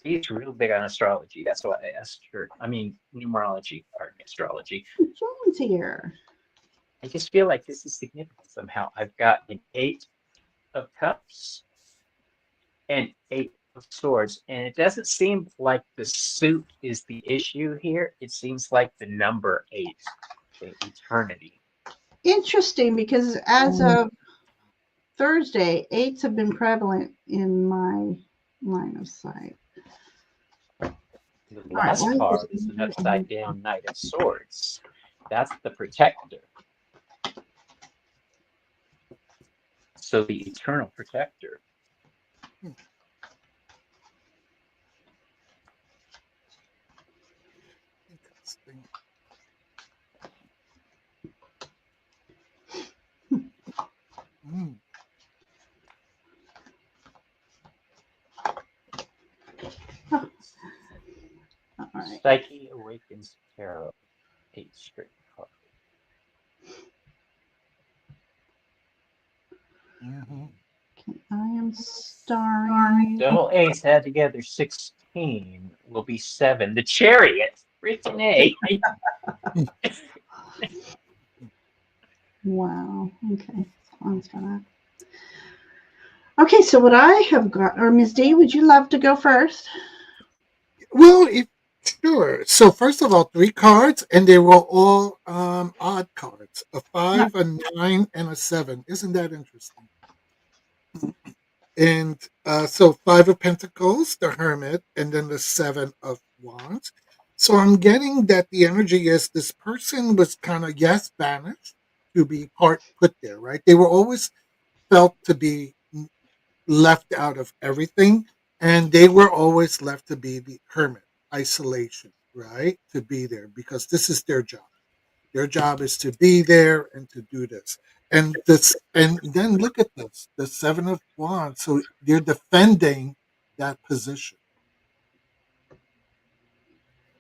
He's real big on astrology. That's why I asked her. I mean, numerology, pardon me, astrology. John's here. I just feel like this is significant somehow. I've got an 8 of cups and 8 of swords, and it doesn't seem like the suit is the issue here. It seems like the number 8, the eternity. Interesting, because as of Thursday, 8s have been prevalent in my line of sight. The last card is an upside down Knight of Swords. That's the protector. So the eternal protector. Interesting. All right. Psyche Awakens Tarot. 8 straight cards. Okay, I am starring. Double A's add together 16 will be 7. The Chariot. Freaking A. Wow. Okay. Okay, so what I have got, or Ms. D, would you love to go first? Well, sure. So first of all, 3 cards, and they were all odd cards: a 5, a 9, and a 7. Isn't that interesting? And so 5 of Pentacles, the Hermit, and then the 7 of Wands. So I'm getting that the energy is this person was kind of, yes, banished to be put there, right? They were always felt to be left out of everything, and they were always left to be the hermit, isolation, right? To be there because this is their job. Their job is to be there and to do this. And then look at this, the 7 of Wands. So they're defending that position.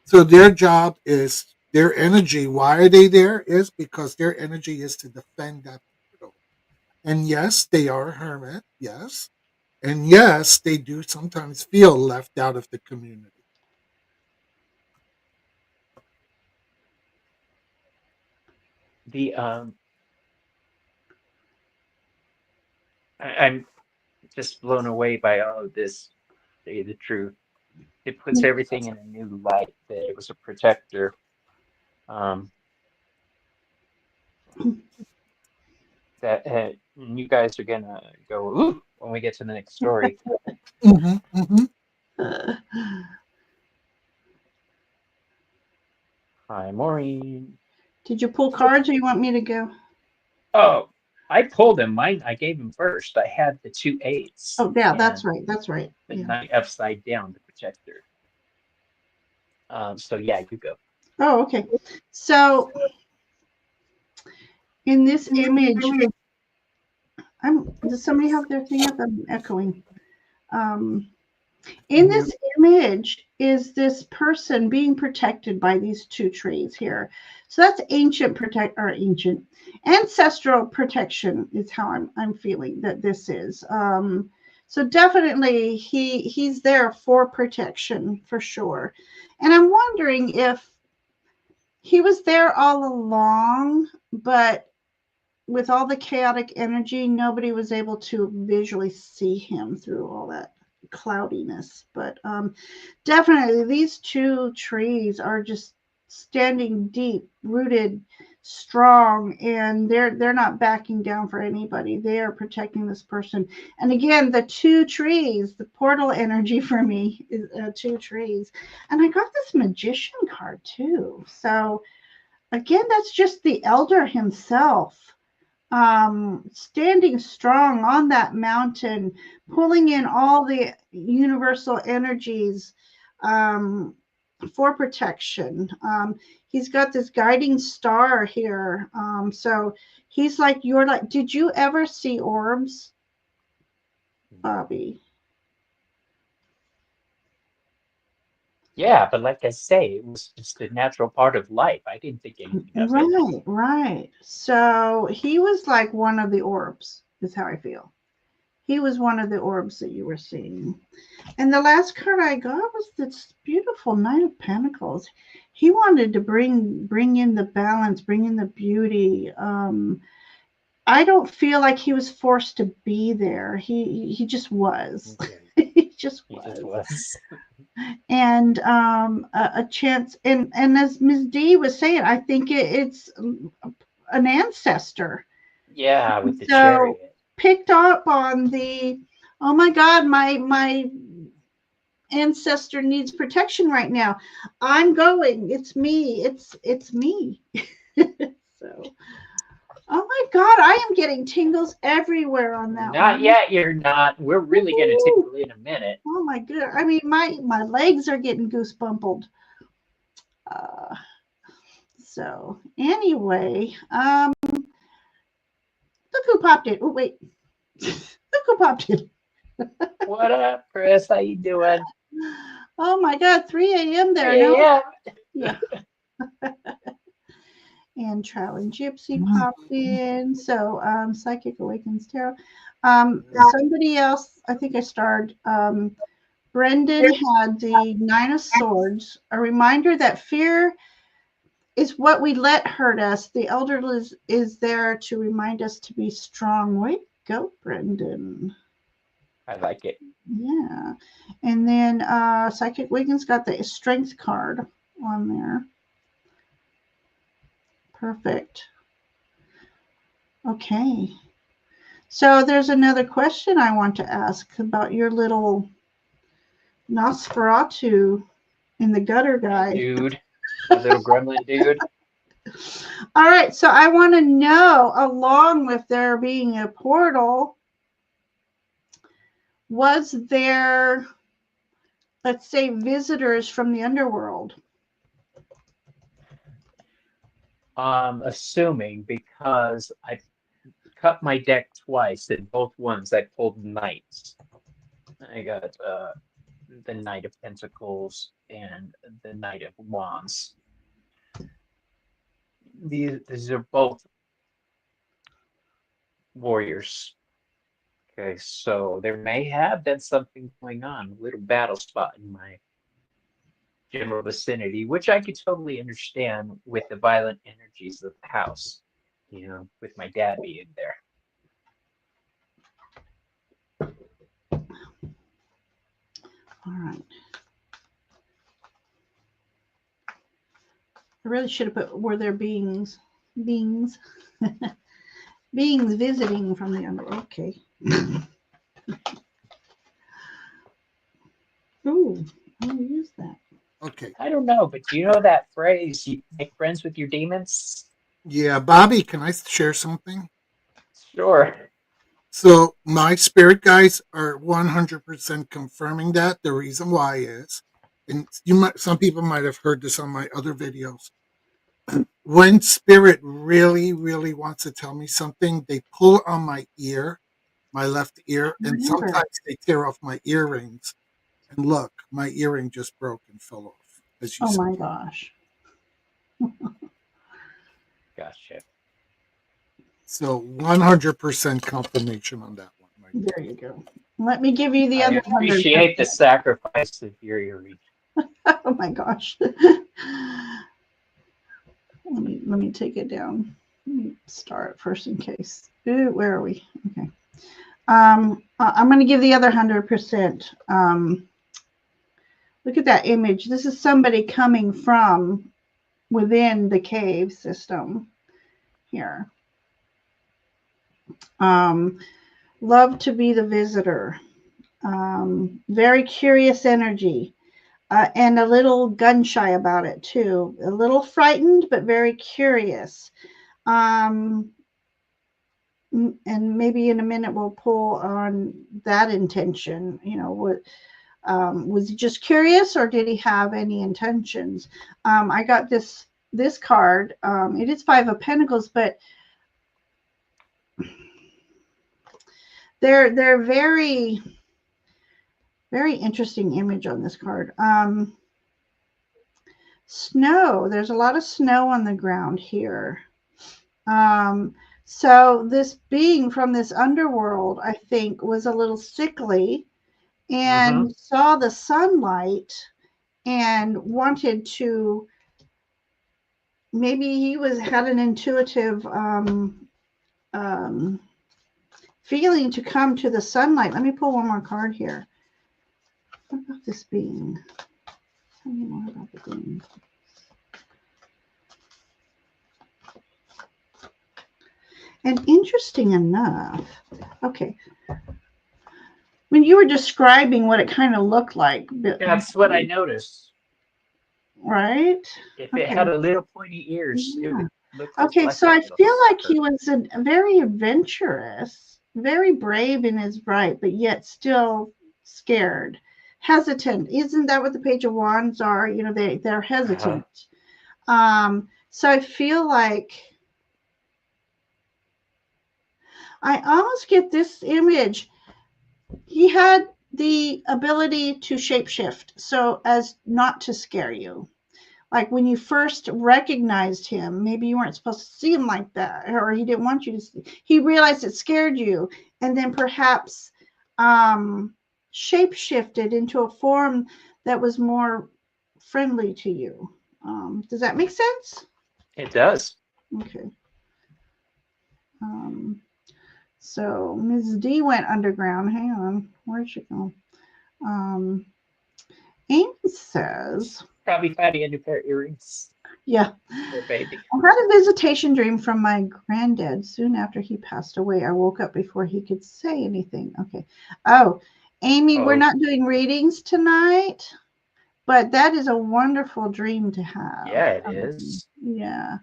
So their job is their energy. Why are they there? Is because their energy is to defend that portal. And yes, they are a hermit. Yes. And yes, they do sometimes feel left out of the community. I'm just blown away by all of this. To tell you the truth, it puts everything in a new light. That it was a protector. That you guys are gonna go ooh when we get to the next story. Hi, Maureen. Did you pull cards, or you want me to go? Oh, I pulled him. Mine, I gave him first. I had the 2 8s. Oh, yeah, that's right. That's right. The Knight upside down, the protector. So yeah, you go. Oh, okay. So in this image, does somebody have their thing up? I'm echoing. In this image is this person being protected by these 2 trees here. So that's ancestral protection is how I'm feeling that this is. So definitely he's there for protection for sure. And I'm wondering if he was there all along, but with all the chaotic energy, nobody was able to visually see him through all that cloudiness. But definitely these 2 trees are just standing deep rooted, strong, and they're not backing down for anybody. They are protecting this person. And again, the 2 trees, the portal energy for me is 2 trees. And I got this magician card too. So again, that's just the elder himself, standing strong on that mountain, pulling in all the universal energies for protection. He's got this guiding star here. So he's like, you're like, did you ever see orbs, Bobby? Yeah, but like I say, it was just a natural part of life. I didn't think anything of it. Right. So he was like one of the orbs, is how I feel. He was one of the orbs that you were seeing. And the last card I got was this beautiful Knight of Pentacles. He wanted to bring in the balance, bring in the beauty. I don't feel like he was forced to be there. He just was. Okay. He just was. And a chance. And as Ms. D was saying, I think it's an ancestor. Yeah, with the chariot. Picked up on the, oh my God, my ancestor needs protection right now. I'm going. It's me. It's me. So, oh my God, I am getting tingles everywhere on that Not one. yet, you're not. We're really going to tingle in a minute. Oh my God. I mean, my legs are getting goosebumpled. So anyway, look who popped in. Oh, wait. Look who popped in. What up, Chris? How you doing? Oh my God, 3 a.m. there. Yeah. And Traveling Gypsy popped in. So Psychic Awakens Tarot. Somebody else, I think I starred. Brendan had the 9 of Swords, a reminder that fear is what we let hurt us. The elder is there to remind us to be strong. Way to go, Brendan. I like it. Yeah. And then Psychic Wiggins got the Strength card on there. Perfect. Okay. So there's another question I want to ask about your little Nosferatu in the gutter guy. Dude. A little gremlin dude. All right. So I want to know, along with there being a portal, was there, let's say, visitors from the underworld? Assuming, because I cut my deck twice, and both ones I pulled knights. I got the Knight of Pentacles and the Knight of Wands. These are both warriors. Okay, so there may have been something going on, a little battle spot in my general vicinity, which I could totally understand with the violent energies of the house, you know, with my dad being there. All right. I really should have put, were there beings beings visiting from the underworld? Okay. Ooh, I'll use that. Okay. I don't know, but do you know that phrase, you make friends with your demons? Yeah, Bobby, can I share something? Sure. So my spirit guides are 100% confirming that. The reason why is, and some people might have heard this on my other videos. When spirit really, really wants to tell me something, they pull on my ear, my left ear, and sometimes they tear off my earrings. And look, my earring just broke and fell off. As you Oh see. my gosh. Gotcha. So 100% confirmation on that one. Right there you go. Let me give you the other. I appreciate the sacrifice of your earring. Oh my gosh. Let me take it down. Let me start first in case. Ooh, where are we? Okay. I'm going to give the other 100%. Look at that image. This is somebody coming from within the cave system. here. Love to be the visitor. Very curious energy. And a little gun shy about it too. A little frightened, but very curious. And maybe in a minute we'll pull on that intention. You know, what was he just curious, or did he have any intentions? I got this card. It is 5 of Pentacles, but they're very, very interesting image on this card. Snow. There's a lot of snow on the ground here. So this being from this underworld, I think, was a little sickly and saw the sunlight and wanted to, maybe he had an intuitive feeling to come to the sunlight. Let me pull one more card here. What about this being? Tell me more about the being. And interesting enough, okay, when you were describing what it kind of looked like. That's what I noticed. Right? If it had a little pointy ears, it would look okay, like so I feel like he was a very adventurous, very brave in his right, but yet still scared, hesitant. Isn't that what the Page of Wands are? You know, they're hesitant. So I feel like I almost get this image. He had the ability to shapeshift so as not to scare you. Like when you first recognized him, maybe you weren't supposed to see him like that, or he didn't want you to see. He realized it scared you, and then perhaps shapeshifted into a form that was more friendly to you. Does that make sense? It does. Okay. So Ms. D went underground. Hang on. Where'd she go? Amy says, probably finding a new pair of earrings. Yeah. Poor baby. I had a visitation dream from my granddad soon after he passed away. I woke up before he could say anything. Okay. Oh, Amy, we're not doing readings tonight, but that is a wonderful dream to have. Yeah, it is. Yeah.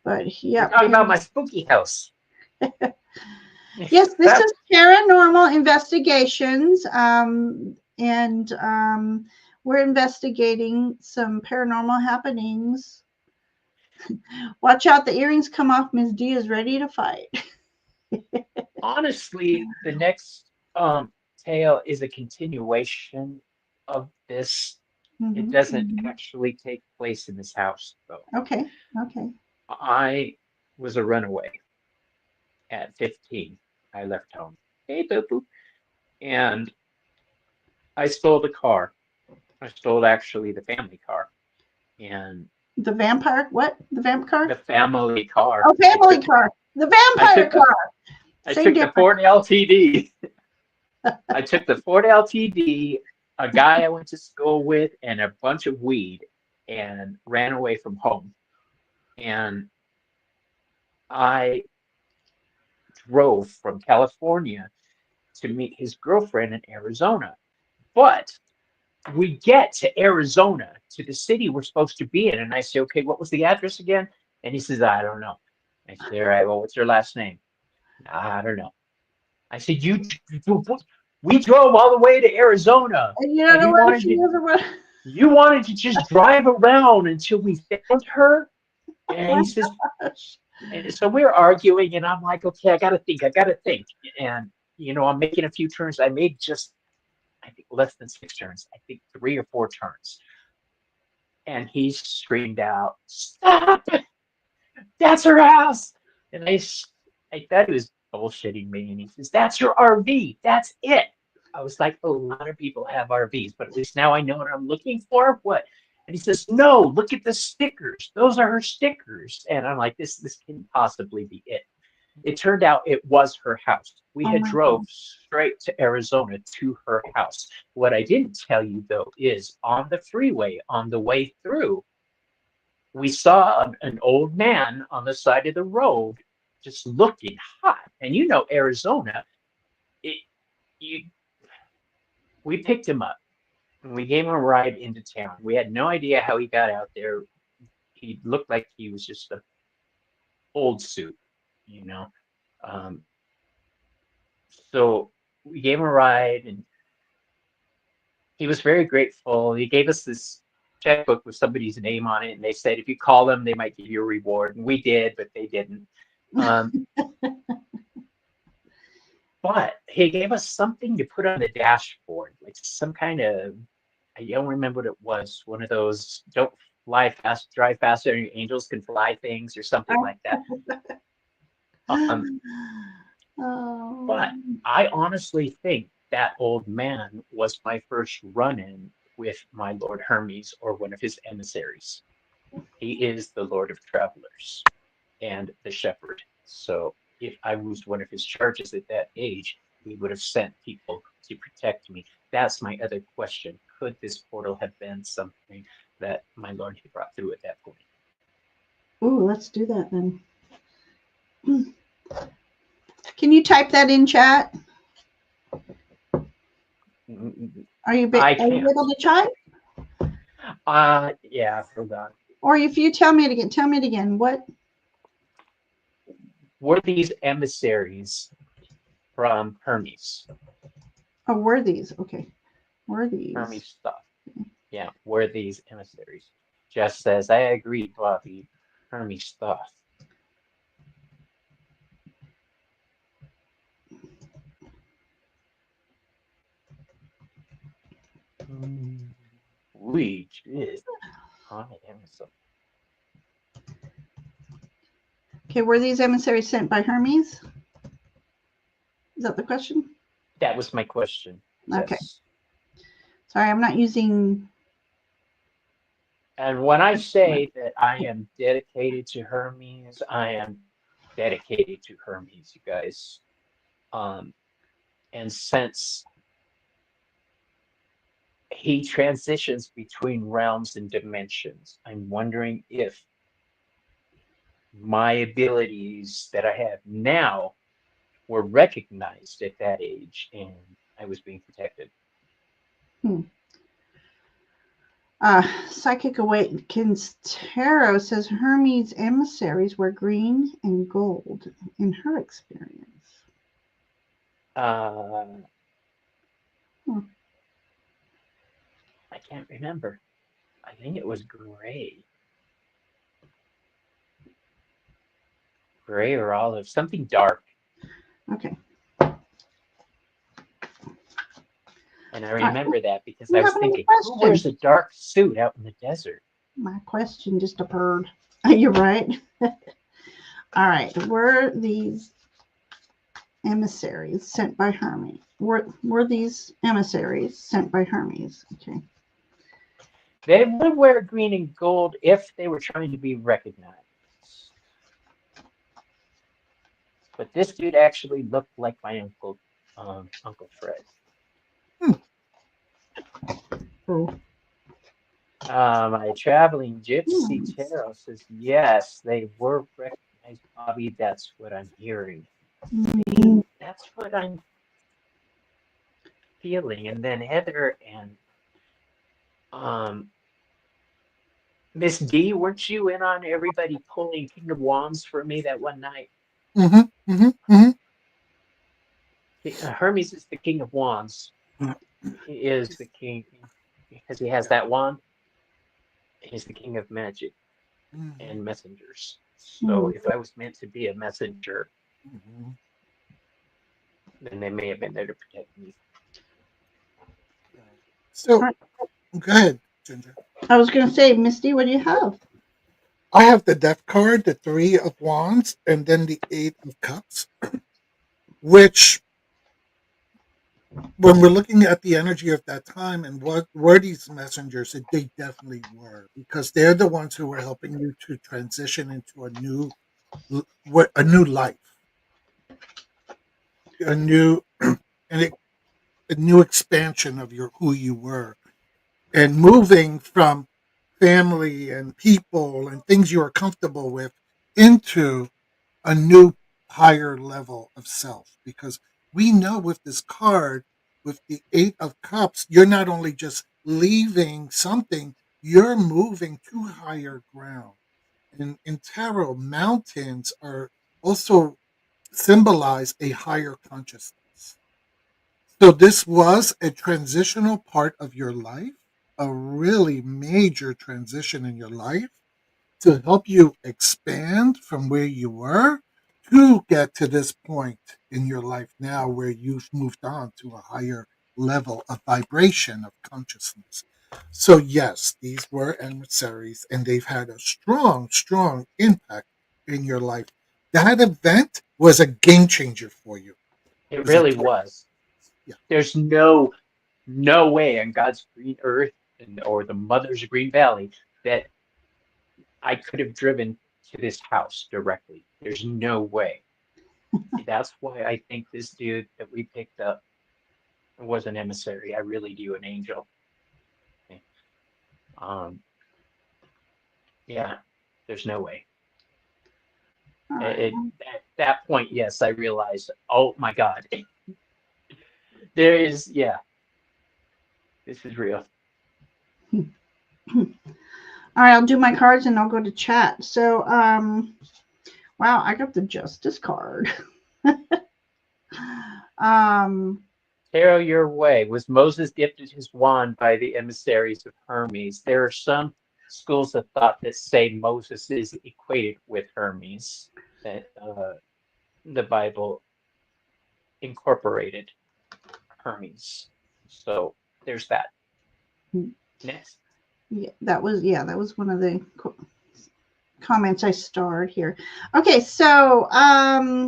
But yeah. You're talking about my spooky house. Yes, this is Paranormal Investigations. We're investigating some paranormal happenings. Watch out, the earrings come off. Ms. D is ready to fight. Honestly, the next tale is a continuation of this. It doesn't actually take place in this house, though. Okay. I was a runaway at 15. I left home. Hey, boo-boo. And I stole the car. I stole actually the family car. And the vampire, what? The vamp car? The family car. Oh, family car. The vampire car. I took the Ford LTD. I took the Ford LTD, a guy I went to school with, and a bunch of weed, and ran away from home. And I drove from California to meet his girlfriend in Arizona. But we get to Arizona, to the city we're supposed to be in, and I say, okay, what was the address again? And he says, I don't know. I said, all right, well, what's your last name? I don't know. I said, we drove all the way to Arizona. And you don't know where she is. You wanted to just drive around until we found her? And he says, and so we're arguing, and I'm like, okay, I got to think. And, you know, I'm making a few turns. I made just, I think, less than 6 turns. I think 3 or 4 turns. And he screamed out, stop! That's her house! And I thought he was bullshitting me. And he says, that's your RV. That's it. I was like, oh, a lot of people have RVs, but at least now I know what I'm looking for. What? And he says, no, look at the stickers. Those are her stickers. And I'm like, this can't possibly be it. It turned out it was her house. We had drove straight to Arizona to her house. What I didn't tell you, though, is on the freeway, on the way through, we saw an old man on the side of the road just looking hot. And you know, Arizona, it, you, we picked him up and we gave him a ride into town. We had no idea how he got out there. He looked like he was just an old suit, you know. Um, so we gave him a ride and he was very grateful. He gave us this checkbook with somebody's name on it, and they said if you call them, they might give you a reward. And we did, but they didn't. But he gave us something to put on the dashboard, like some kind of, I don't remember what it was, one of those don't fly fast, drive faster, and your angels can fly things or something like that. But I honestly think that old man was my first run-in with my Lord Hermes or one of his emissaries. He is the Lord of Travelers and the Shepherd. So if I was one of his charges at that age, he would have sent people to protect me. That's my other question. Could this portal have been something that my Lord had brought through at that point? Ooh, let's do that then. Can you type that in chat? Are you able to type? Yeah, hold on. Or if you tell me it again. What were these emissaries from Hermes? Oh, were these? Okay. Were these? Hermes stuff. Yeah, were these emissaries? Jess says, I agree, Bobby. Hermes stuff. We did. Okay, were these emissaries sent by Hermes? Is that the question? That was my question. Okay. Yes. Sorry, I'm not using. And when I say that I am dedicated to Hermes, I am dedicated to Hermes, you guys. And since he transitions between realms and dimensions, I'm wondering if my abilities that I have now were recognized at that age and I was being protected. Psychic Awakens Tarot says Hermes' emissaries were green and gold in her experience. I can't remember. I think it was gray. Gray or olive, something dark. Okay. And I remember that because I was thinking, who wears a dark suit out in the desert? My question just occurred. You're right. All right. Were these emissaries sent by Hermes? Were these emissaries sent by Hermes? Okay. They would wear green and gold if they were trying to be recognized. But this dude actually looked like my uncle, Uncle Fred. Oh. My traveling gypsy tarot says yes, they were recognized, Bobby. That's what I'm hearing. That's what I'm feeling. And then Heather and Miss D, weren't you in on everybody pulling King of Wands for me that one night? Hermes is the King of Wands. He is the king because he has that wand. He's the king of magic and messengers. So if I was meant to be a messenger, then they may have been there to protect me. So, go ahead, Ginger. I was going to say, Misty, what do you have? I have the Death card, the 3 of Wands, and then the 8 of Cups, which, when we're looking at the energy of that time and what were these messengers, they definitely were, because they're the ones who were helping you to transition into a new life, a new expansion of who you were, and moving from family and people and things you are comfortable with into a new higher level of self. Because we know with this card, with the Eight of Cups, you're not only just leaving something, you're moving to higher ground. And in tarot, mountains are also symbolize a higher consciousness. So this was a transitional part of your life, a really major transition in your life to help you expand from where you were to get to this point in your life now where you've moved on to a higher level of vibration of consciousness. So, yes, these were emissaries and they've had a strong, strong impact in your life. That event was a game changer for you. It Was a really total, was. yeah. There's no way on God's green earth or the Mother's Green Valley that I could have driven to this house directly. There's no way. That's why I think this dude that we picked up was an emissary. I really do, an angel. Um, yeah, there's no way. Right. At that point, yes, I realized, oh my God, there is, yeah, this is real. All right, I'll do my cards and I'll go to chat. So, wow, I got the Justice card. Tarot your way. Was Moses gifted his wand by the emissaries of Hermes? There are some schools of thought that say Moses is equated with Hermes, that the Bible incorporated Hermes. So there's that. Next. Yeah, that was one of the comments I starred here. Okay, so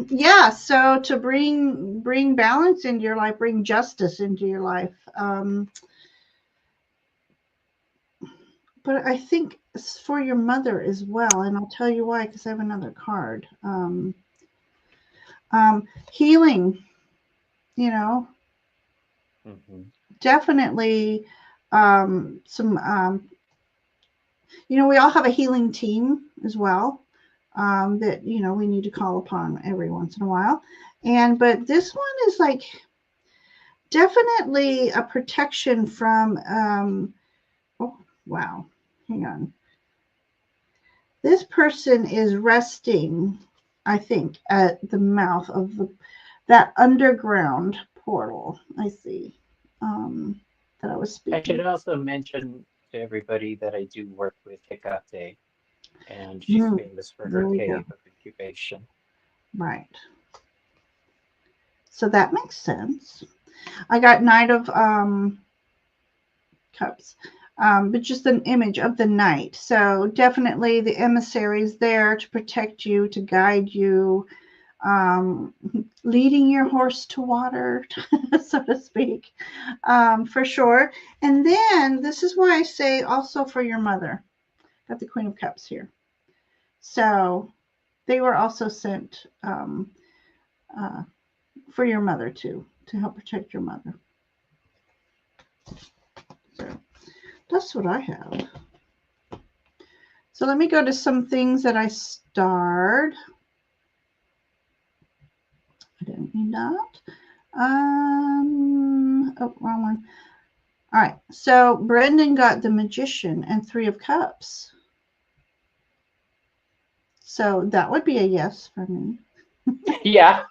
yeah, so to bring balance into your life, bring justice into your life. But I think it's for your mother as well, and I'll tell you why, because I have another card. Healing, you know, definitely some you know, we all have a healing team as well, that, you know, we need to call upon every once in a while. But this one is like definitely a protection from, oh, wow, hang on. This person is resting, I think, at the mouth of that underground portal. I see, that I was speaking. I should also mention to everybody that I do work with Hecate, and she's famous for her cave of incubation. Right. So that makes sense. I got Knight of Cups, but just an image of the knight. So definitely the emissary is there to protect you, to guide you, leading your horse to water, so to speak, for sure. And then this is why I say also for your mother. Got the Queen of Cups here. So they were also sent for your mother too, to help protect your mother. So that's what I have. So let me go to some things that I starred. I didn't mean that. Oh, wrong one. All right. So Brendan got the Magician and Three of Cups. So that would be a yes for me. Yeah.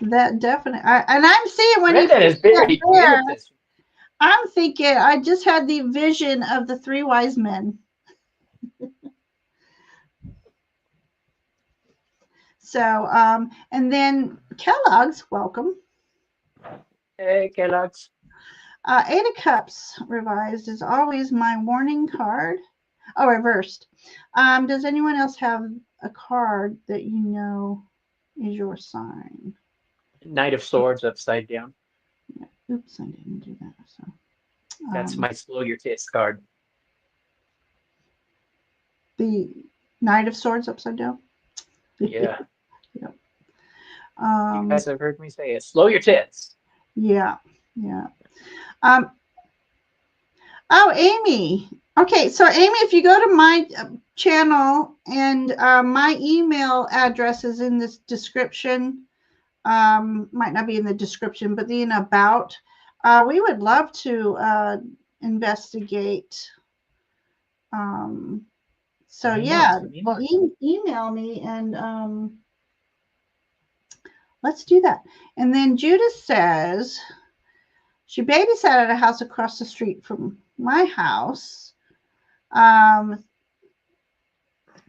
That definitely. And I'm seeing when Brendan is very good at this. I'm thinking I just had the vision of the three wise men. So, and then Kellogg's, welcome. Hey, Kellogg's. Eight of Cups revised is always my warning card. Oh, reversed. Does anyone else have a card that you know is your sign? Knight of Swords upside down. Yeah. Oops, I didn't do that. So that's my slow your tits card. The Knight of Swords upside down. Yeah. Yep. You guys have heard me say it. Slow your tits. Yeah. Yeah. Oh, Amy. Okay, so Amy, if you go to my channel and my email address is in this description, might not be in the description, but in about, we would love to investigate. So yeah, email me and let's do that. And then Judith says she babysat at a house across the street from my house.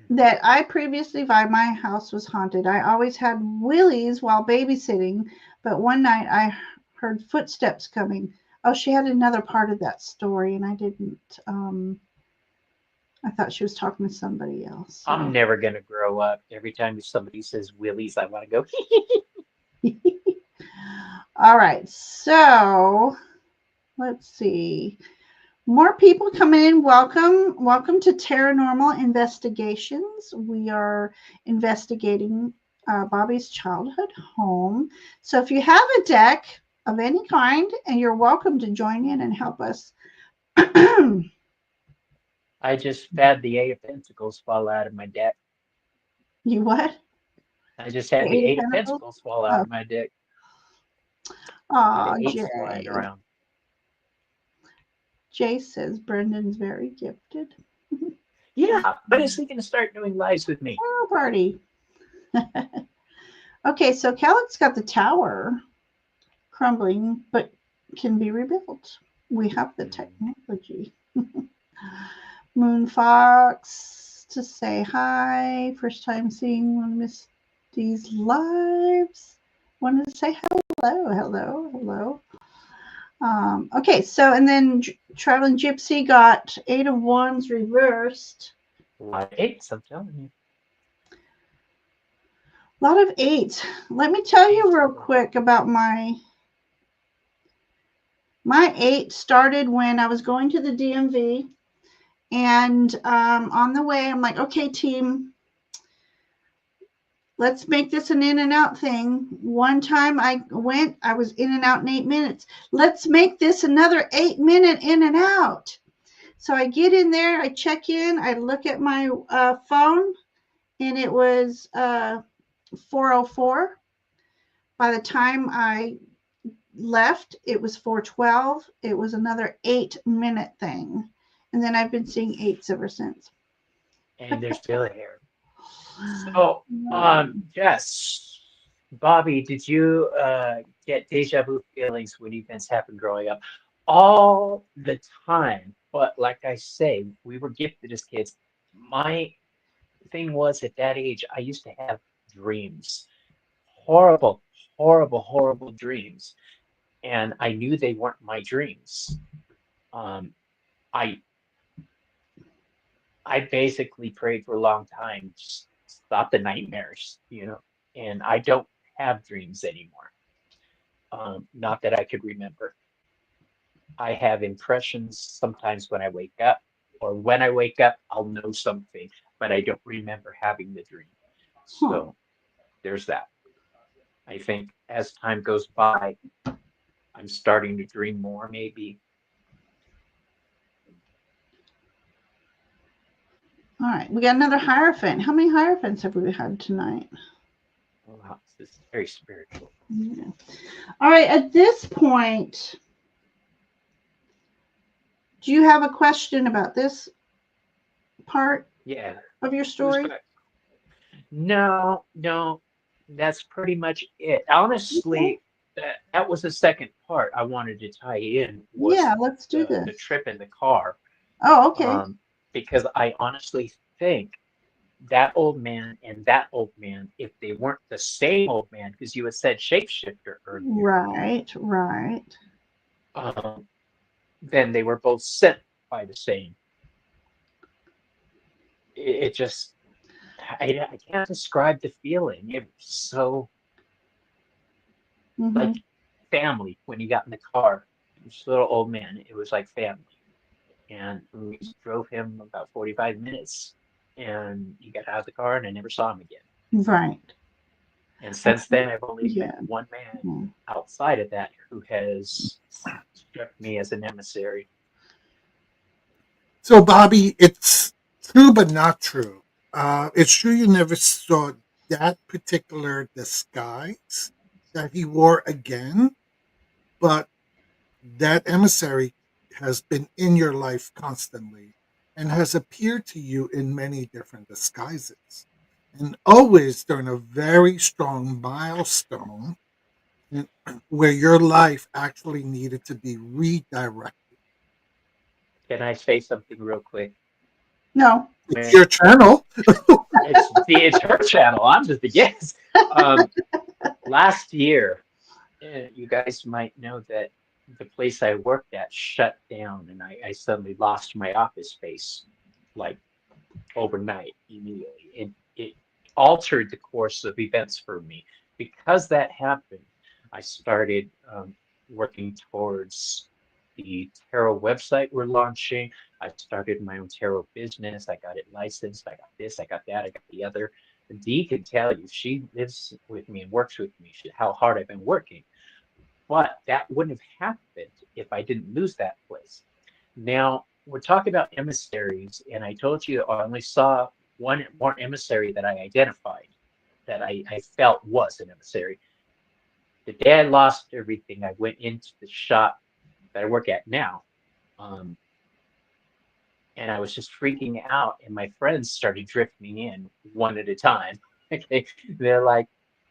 That I previously vowed my house was haunted. I always had willies while babysitting, but one night I heard footsteps coming. Oh, she had another part of that story, and I didn't. I thought she was talking to somebody else. So. I'm never going to grow up. Every time somebody says willies, I want to go. All right, so let's see. More people coming in. Welcome to Tarotnormal Investigations. We are investigating Bobby's childhood home. So if you have a deck of any kind, and you're welcome to join in and help us. I just had the Eight of Pentacles fall out of my deck. You what? I just had the Eight of Pentacles fall out of my deck. Oh, Jay. Flying around. Jay says Brendan's very gifted. Yeah, but is he going to start doing lives with me? Oh, party. Okay, so Calic's got the tower crumbling, but can be rebuilt. We have the technology. Moon Fox to say hi. First time seeing one of Misty's lives. Wanted to say hello. Okay, so and then Traveling Gypsy got 8 of Wands reversed. A lot of 8s, I'm telling you. A lot of 8s. Let me tell you real quick about my 8 started when I was going to the DMV. And on the way, I'm like, okay, team, let's make this an in and out thing. One time I was in and out in 8 minutes. Let's make this another 8-minute in and out. So I get in there, I check in, I look at my phone, and it was 4:04. By the time I left, it was 4:12. It was another 8-minute thing. And then I've been seeing 8s ever since. And they're still here. So, yes, Bobby, did you get deja vu feelings when events happened growing up? All the time. But like I say, we were gifted as kids. My thing was at that age, I used to have dreams. Horrible, horrible dreams. And I knew they weren't my dreams. I basically prayed for a long time, just stop the nightmares, and I don't have dreams anymore. Not that I could remember. I have impressions sometimes when I wake up, or when I wake up, I'll know something, but I don't remember having the dream. So there's that. I think as time goes by, I'm starting to dream more, maybe. All right, we got another Hierophant. How many Hierophants have we had tonight? Wow, this is very spiritual. Yeah. All right, at this point, do you have a question about this part of your story? No, that's pretty much it. Honestly, that was the second part I wanted to tie in. Yeah, let's do this. The trip in the car. Oh, okay. Because I honestly think that old man and that old man, if they weren't the same old man, because you had said shapeshifter earlier. Right. Then they were both sent by the same. It just, I can't describe the feeling. It was so like family when you got in the car. This little old man, it was like family. And we drove him about 45 minutes, and he got out of the car, and I never saw him again. Right. And since then, I've only met one man outside of that who has struck me as an emissary. So, Bobby, it's true but not true. It's true you never saw that particular disguise that he wore again, but that emissary has been in your life constantly and has appeared to you in many different disguises. And always during a very strong milestone where your life actually needed to be redirected. Can I say something real quick? No. It's your channel. It's her channel. I'm just a guest. Last year, you guys might know that the place I worked at shut down, and I suddenly lost my office space, like overnight, immediately. It altered the course of events for me. Because that happened, I started working towards the tarot website we're launching. I started my own tarot business. I got it licensed. I got this, I got that, I got the other. Dee can tell you, she lives with me and works with me, how hard I've been working. But that wouldn't have happened if I didn't lose that place. Now, we're talking about emissaries, and I told you I only saw one more emissary that I identified, that I felt was an emissary. The day I lost everything, I went into the shop that I work at now, um, and I was just freaking out, and my friends started drifting in one at a time. Okay, they're like,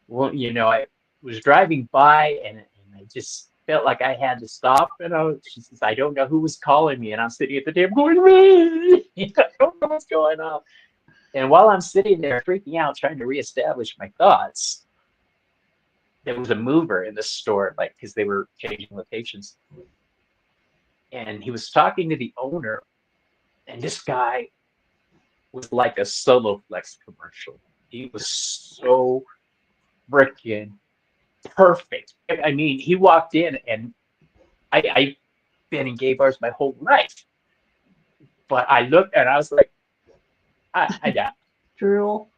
well, I was driving by, and I just felt like I had to stop. And she says, I don't know who was calling me, and I'm sitting at the table going, me. I don't know what's going on. And while I'm sitting there freaking out, trying to reestablish my thoughts, there was a mover in the store, like because they were changing locations, and he was talking to the owner, and this guy was like a Solo Flex commercial. He was so freaking perfect. I mean, he walked in, and I've been in gay bars my whole life, but I looked and I was like, I got Drool.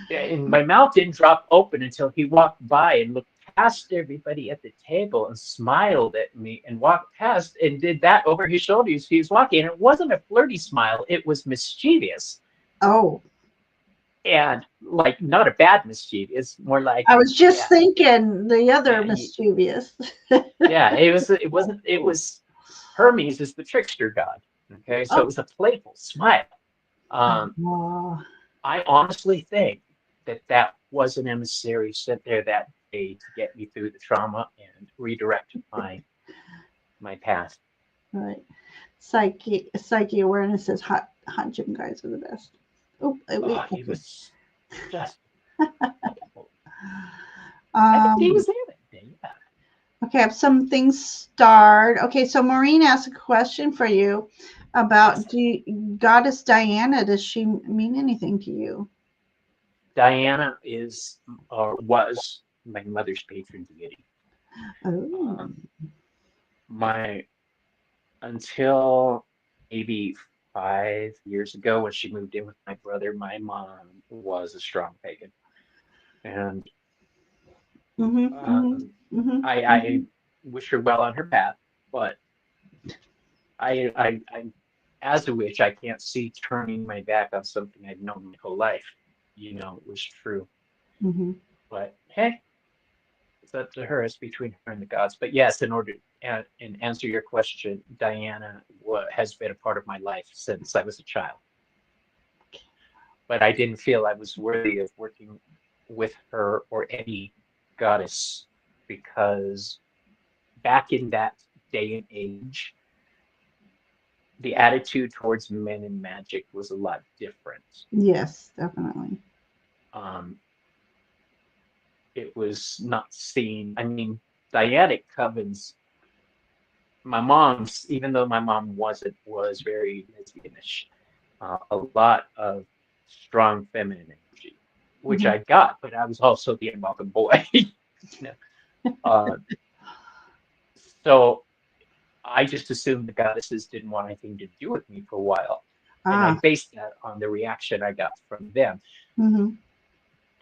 and my mouth didn't drop open until he walked by and looked past everybody at the table and smiled at me and walked past and did that over his shoulders. He was walking, and it wasn't a flirty smile, it was mischievous. Oh. And like not a bad mischievous, more like I was just thinking the other yeah, mischievous. yeah, it was Hermes is the trickster god. Okay, so it was a playful smile. I honestly think that was an emissary sent there that day to get me through the trauma and redirect my path. Right. Psyche awareness says hot gym guys are the best. Oh, he was just I think he was there that day. Yeah. Okay, I have some things starred. Okay, so Maureen asked a question for you about Goddess Diana. Does she mean anything to you? Diana is or was my mother's patron deity. Oh. Until maybe 5 years ago when she moved in with my brother, my mom was a strong pagan, and I wish her well on her path, but I as a witch, I can't see turning my back on something I've known my whole life. It was true. But hey, it's up to her. It's between her and the gods. But yes, in order and answer your question, Diana has been a part of my life since I was a child. But I didn't feel I was worthy of working with her or any goddess because back in that day and age, the attitude towards men and magic was a lot different. Yes, definitely. It was not seen. I mean, Dianic covens. My mom's, even though my mom was very lesbianish. A lot of strong feminine energy, which I got, but I was also the unwelcome boy. So I just assumed the goddesses didn't want anything to do with me for a while. And I based that on the reaction I got from them.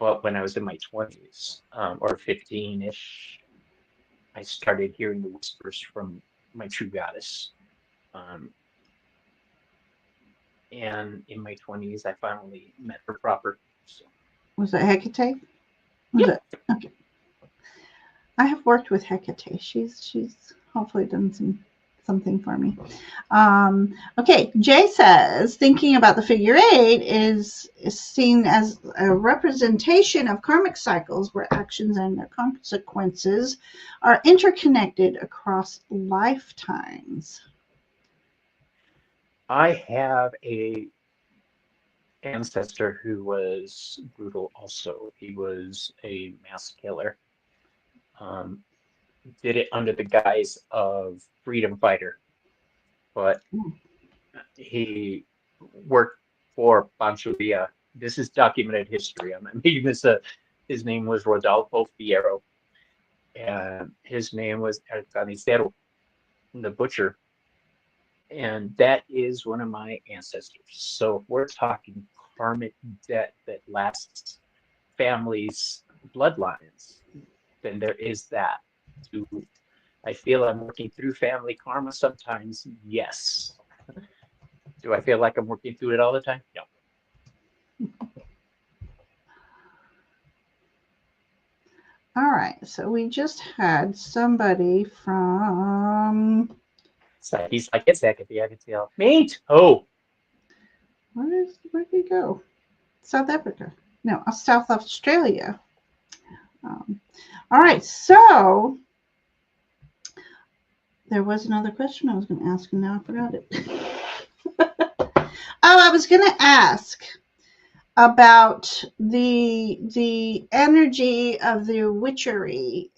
But when I was in my 20s or 15-ish, I started hearing the whispers from my true goddess. and in my 20s, I finally met her proper. So. Was it Hecate? Was it? Okay. I have worked with Hecate. She's hopefully done something for me. Okay, Jay says thinking about the figure 8 is seen as a representation of karmic cycles where actions and their consequences are interconnected across lifetimes. I have a ancestor who was brutal also. He was a mass killer. Did it under the guise of freedom fighter, but he worked for Pancho Villa. This is documented history. I'm making this his name was Rodolfo Fierro, and his name was El Carnicero, the butcher. And that is one of my ancestors. So if we're talking karmic debt that lasts families' bloodlines, then there is that. I feel I'm working through family karma sometimes. Yes. Do I feel like I'm working through it all the time? No. All right. So we just had somebody from. So he's like, it's Hecate, I can tell. Mate. Oh. Where'd he go? South Africa. No, South Australia. All right. So there was another question I was going to ask, and now I forgot it. I was going to ask about the energy of the witchery.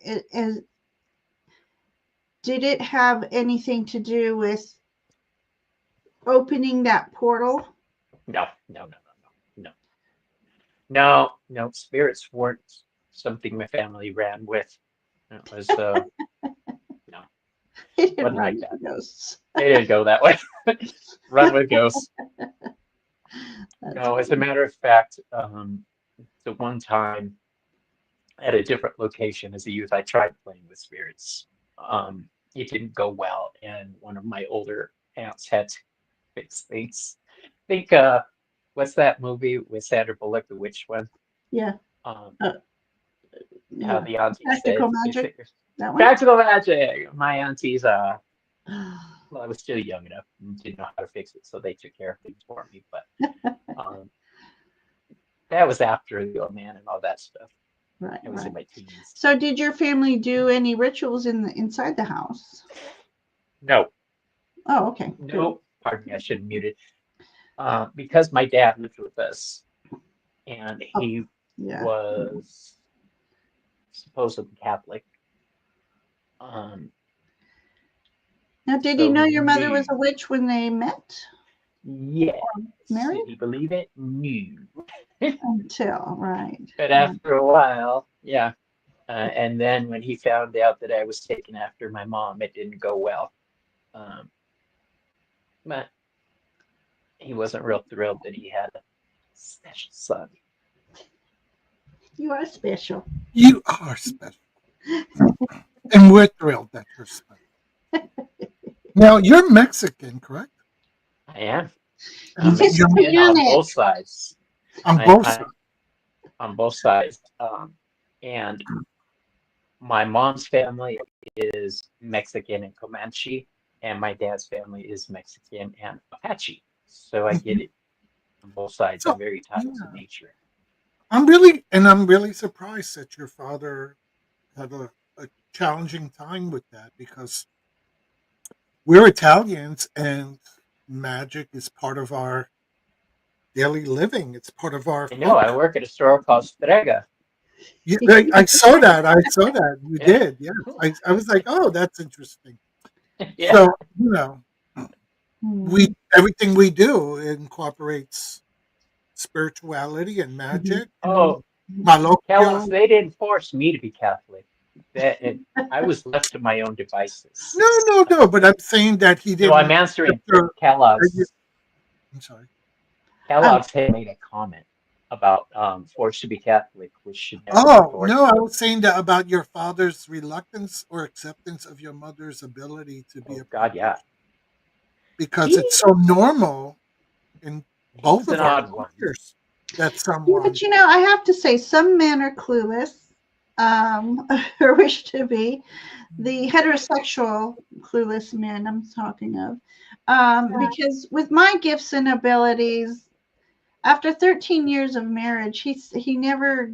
Did it have anything to do with opening that portal? No. Spirits weren't something my family ran with. It was no. It didn't run with ghosts. They didn't go that way. Run with ghosts. No, as a matter of fact, the one time at a different location as a youth, I tried playing with spirits. It didn't go well, and one of my older aunts had to fix things. I think, what's that movie with Sandra Bullock, the witch one? Yeah. How the auntie Practical said, magic. That one? Practical magic. My aunties, well, I was still young enough and didn't know how to fix it, so they took care of things for me. But that was after the old man and all that stuff. Right. I was in my teens. So, did your family do any rituals inside the house? No. Oh, okay. No. Pardon me, I should have muted. Because my dad lived with us, and he was supposedly Catholic. Now, did he know your mother was a witch when they met? Yes. Married? Did he believe it? No. Until, right. But after a while, yeah. And then when he found out that I was taken after my mom, it didn't go well. But he wasn't real thrilled that he had a special son. You are special. You are special. And we're thrilled that you're special. Now, you're Mexican, correct? I am. I'm Mexican on both sides. On both sides. On both sides. And my mom's family is Mexican and Comanche, and my dad's family is Mexican and Apache. So I get it on both sides. So, I'm very tied to nature. I'm really surprised that your father had a challenging time with that, because we're Italians and magic is part of our daily living. It's part of our. I know. I work at a store called Strega. Yeah, I saw that. You did. Yeah. I was like, oh, that's interesting. Yeah. So, everything we do incorporates spirituality and magic. Oh, Kellogg's, they didn't force me to be Catholic. I was left to my own devices. No. But I'm saying that he didn't. No, I'm answering Kellogg's. I'm sorry. Kellogg's had made a comment about forced to be Catholic, which should never be forced. No, I was saying that about your father's reluctance or acceptance of your mother's ability to be God, yeah. Because it's so normal in both an of our odd one. cultures. That's Yeah, someone. but I have to say, some men are clueless, or wish to be. The heterosexual clueless men I'm talking of, because with my gifts and abilities, after 13 years of marriage, he never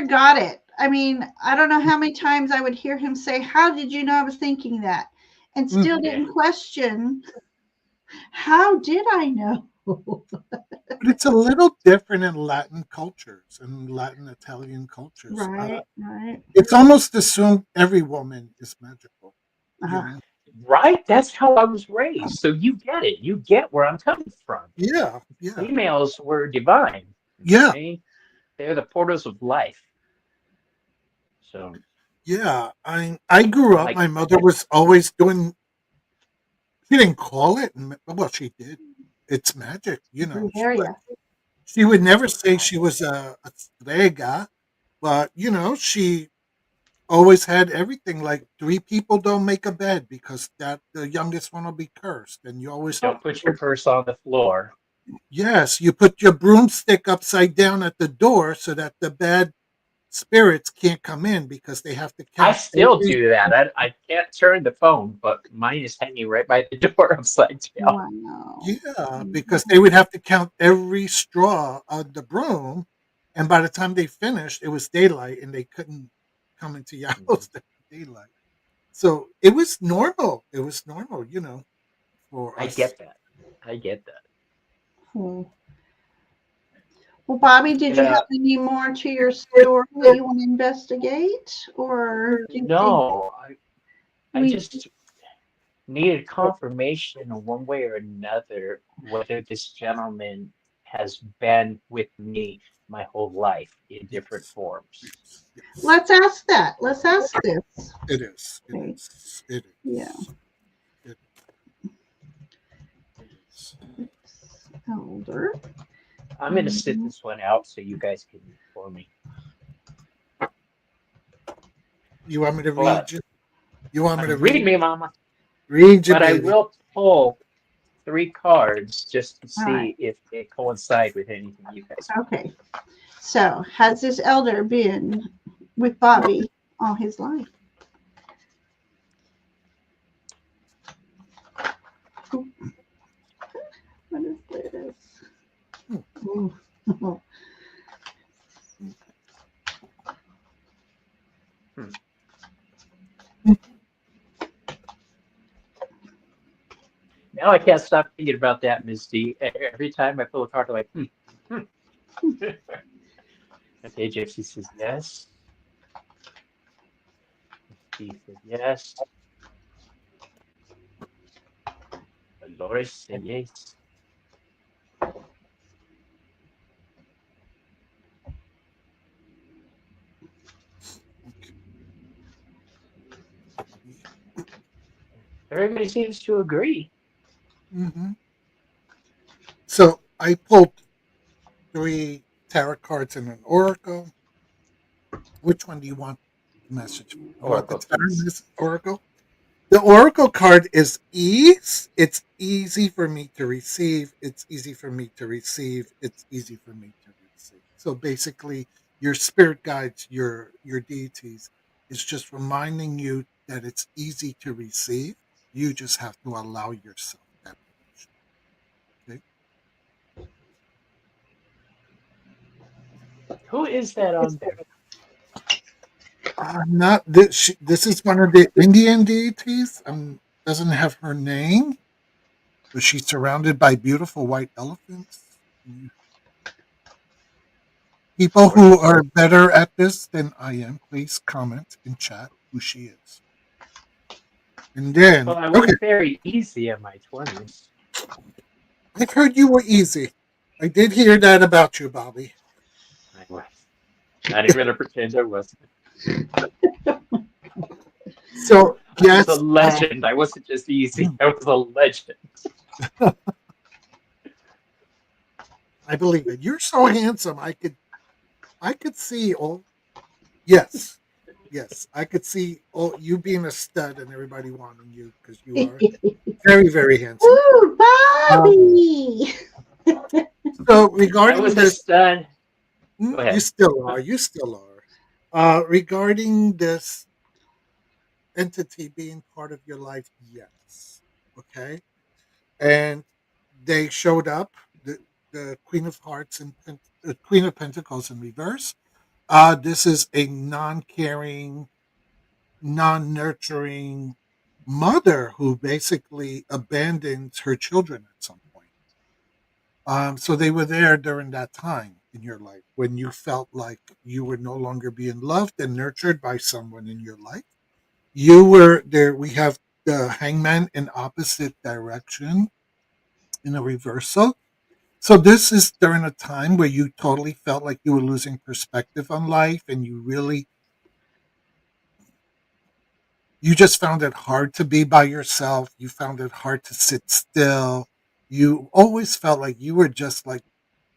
got it. I mean, I don't know how many times I would hear him say, "How did you know I was thinking that?" And still didn't question, "How did I know?" But it's a little different in Latin cultures and Latin Italian cultures. Right, right. It's almost assumed every woman is magical. You Uh-huh. know? Right? That's how I was raised. So you get it. You get where I'm coming from. Yeah, yeah, Females were divine. yeah, Okay? They're the portals of life. So, yeah. I grew up. like, My mother was always doing. She didn't call it, well, she did. It's magic, you know. Brujeria. She would never say she was a strega, but she always had everything. Like 3 people don't make a bed because that the youngest one will be cursed, and you always don't put your purse on the floor. yes, you put your broomstick upside down at the door so that the bad spirits can't come in because they have to I count still every. do that. I can't turn the phone, but mine is hanging right by the door upside down. Wow. Yeah, because they would have to count every straw of the broom, and by the time they finished, it was daylight, and they couldn't come into your Mhm. house during daylight. So it was normal. It was normal, for I us. get that. I get that. Hmm. Well, Bobby, did you Yeah. have any more to your story that you want to investigate, or do you think No, I we? just needed confirmation in one way or another whether this gentleman has been with me my whole life in different Yes, forms. yes, yes. Let's ask that. Let's ask this. It is. It Okay. is. It Yeah. is. It, it is. Elder. I'm going to sit Mhm. this one out so you guys can read for me. You want me to read But you? You want me to read read? me, Mama. Read you, But I baby. will pull 3 cards just to All right. see if they coincide with anything you guys want. Okay. So, has this elder been with Bobby all his life? What is this? Hmm. Ooh. Hmm. Now I can't stop thinking about that, Miss D. Every time I pull a card, I'm like, hmm. Okay, Gypsy says yes. He said yes. Dolores said yes. Everybody seems to agree. Mm-hmm. So I pulled 3 tarot cards and an oracle. Which one do you want the message? You want the Oracle, tarot please. oracle? The oracle card is ease. It's easy for me to receive. It's easy for me to receive. It's easy for me to receive. So basically, your spirit guides, your deities, is just reminding you that it's easy to receive. You just have to allow yourself that permission. Okay? Who is that on there? Not this. This is one of the Indian deities. Doesn't have her name, but she's surrounded by beautiful white elephants. People who Gorgeous. are better at this than I am, please comment in chat who she is. And then, Well, I okay, was very easy in my 20s. I've heard you were easy. I did hear that about you, Bobby. I was. Not even going to pretend I wasn't. So, I was a yes, legend. I wasn't just easy. I was a legend. I believe it. You're so handsome. I could see all. Yes, Yes, I could see you being a stud and everybody wanting you because you are very, very handsome. Ooh, Bobby! So I regarding was a this, stud. Go you ahead. still are. You still are. Regarding this entity being part of your life, yes. Okay, and they showed up. The Queen of Hearts and the Queen of Pentacles in reverse. This is a non-caring, non-nurturing mother who basically abandons her children at some point. So they were there during that time in your life when you felt like you were no longer being loved and nurtured by someone in your life. You were there. We have the hangman in opposite direction in a reversal. So this is during a time where you totally felt like you were losing perspective on life and you just found it hard to be by yourself. You found it hard to sit still. You always felt like you were just like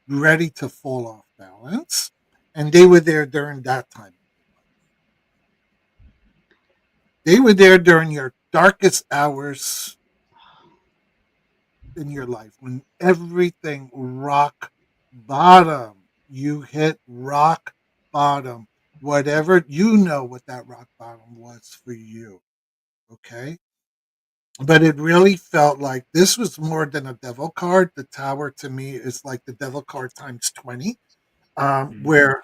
ready to fall off balance. And they were there during that time. They were there during your darkest hours in your life when everything rock bottom. You hit rock bottom. Whatever you know what that rock bottom was for you. Okay. But it really felt like this was more than a devil card. The tower to me is like the devil card times 20, Mm. where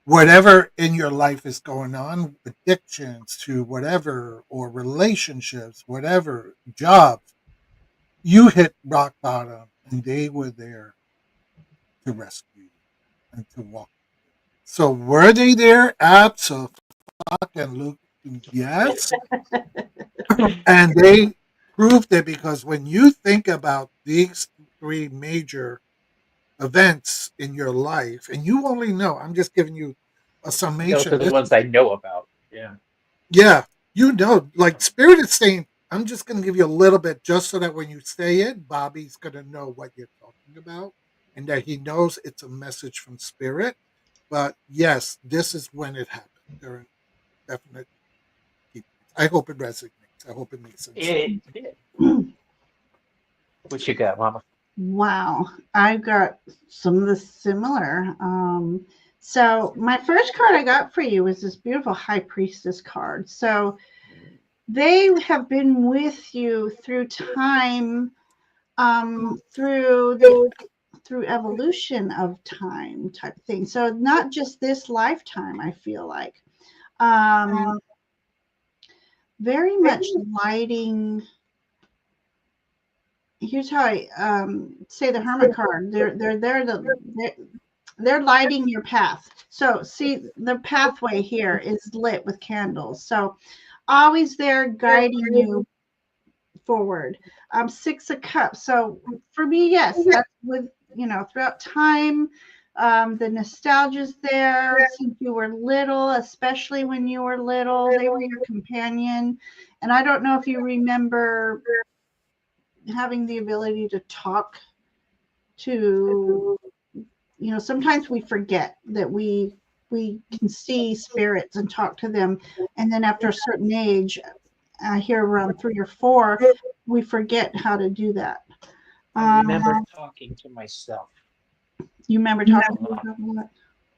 whatever in your life is going on, addictions to whatever, or relationships, whatever, jobs, you hit rock bottom and they were there to rescue you and to walk. So were they there? Absolutely. Yes. And they proved it because when you think about these three major events in your life, and you only know, I'm just giving you a Those summation. are the ones I know about. Yeah. Yeah, like Spirit is saying, I'm just going to give you a little bit just so that when you say it, Bobby's going to know what you're talking about and that he knows it's a message from Spirit. But yes, this is when it happened. There are definite key points. I hope it resonates. I hope it makes sense. It did. What you got, Mama? Wow, I've got some of the similar. So my first card I got for you was this beautiful High Priestess card. So they have been with you through time, through evolution of time type thing. So not just this lifetime, I feel like. Um, very much lighting. Here's how I say the Hermit card. They're lighting your path. So see the pathway here is lit with candles. So always there guiding you forward. Six of Cups. So for me, yes, that's with throughout time. The nostalgia's there since you were little, especially when you were little. They were your companion. And I don't know if you remember having the ability to talk to, sometimes we forget that we can see spirits and talk to them, and then after a certain age, here around 3 or 4, we forget how to do that. I remember talking to myself You remember a talking to lot, yourself a lot?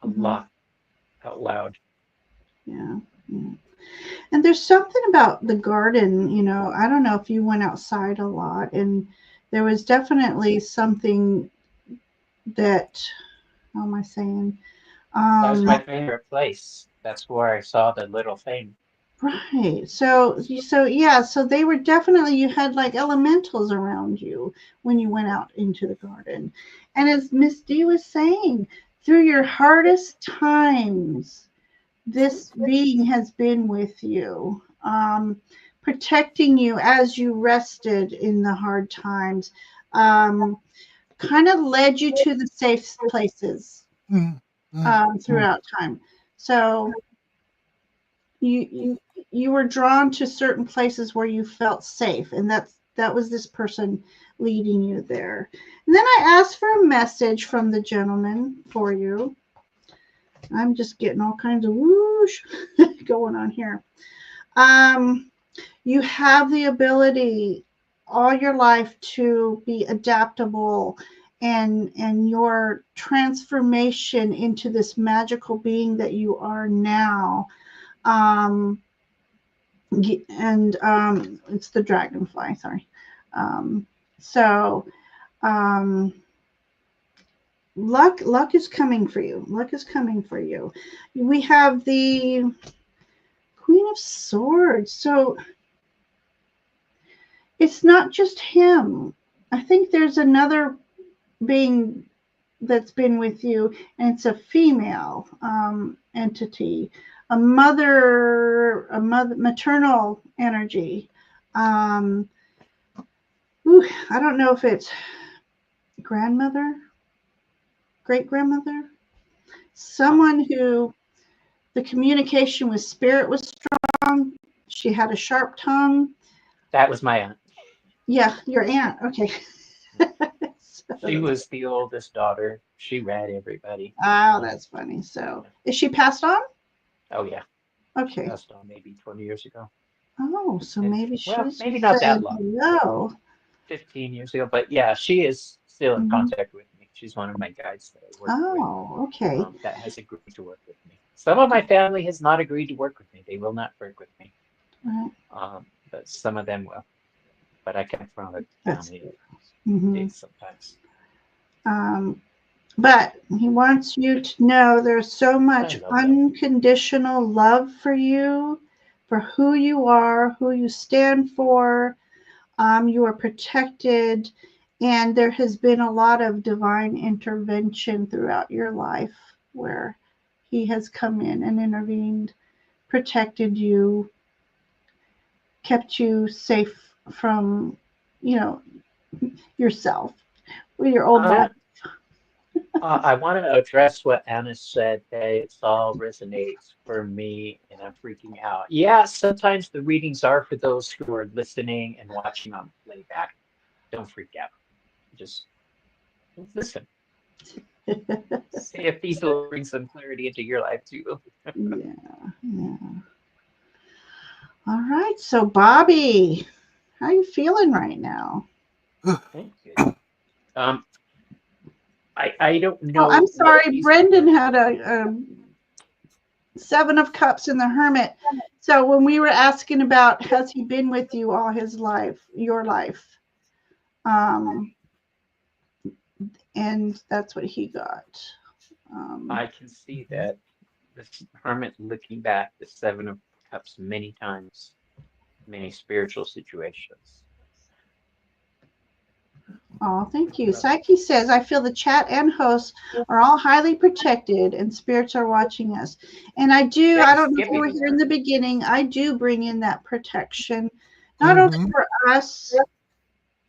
a lot out loud. Yeah, yeah. And there's something about the garden, I don't know if you went outside a lot, and there was definitely something that, how am I saying? That was my favorite place. That's where I saw the little thing. Right. So yeah, so they were definitely, you had like elementals around you when you went out into the garden. And as Miss D was saying, through your hardest times, this being has been with you, protecting you as you rested in the hard times, kind of led you to the safe places Mm, mm, mm. throughout time. So you you were drawn to certain places where you felt safe, and that was this person leading you there. And then I asked for a message from the gentleman for you. I'm just getting all kinds of whoosh going on here. You have the ability all your life to be adaptable, and your transformation into this magical being that you are now. And it's the dragonfly, sorry. So luck is coming for you. Luck is coming for you. We have the Queen of Swords. So it's not just him. I think there's another being that's been with you, and it's a female entity, a maternal energy. I don't know if it's grandmother, great grandmother, someone who the communication with spirit was strong. She had a sharp tongue. That was my aunt. Yeah, your aunt. Okay. She was the oldest daughter. She read everybody. Oh, that's funny. So, is she passed on? Oh, yeah. Okay. She passed on maybe 20 years ago. Oh, so maybe she's maybe not that long. No. 15 years ago. But yeah, she is still in contact with me. She's one of my guides that I work with. Oh, okay. That has agreed to work with me. Some of my family has not agreed to work with me. They will not work with me. Right. But some of them will. But I come from a family sometimes. But he wants you to know there's so much unconditional love for you, for who you are, who you stand for. You are protected, and there has been a lot of divine intervention throughout your life where he has come in and intervened, protected you, kept you safe from, yourself, with your old body. I want to address what Anna said, that it all resonates for me and I'm freaking out. Yeah, sometimes the readings are for those who are listening and watching on playback. Don't freak out. Just listen. See if these will bring some clarity into your life too. Yeah. All right, so Bobby, how are you feeling right now? Thank you. I don't know. Oh, I'm sorry. Brendan had a 7 of Cups in the Hermit. So when we were asking about has he been with you all his life, your life, and that's what he got. I can see that this Hermit looking back, the 7 of Cups many times, many spiritual situations. Oh, thank you. Psyche says, I feel the chat and hosts are all highly protected and spirits are watching us. And I do, I don't know if you were here in the beginning, I do bring in that protection, not only for us,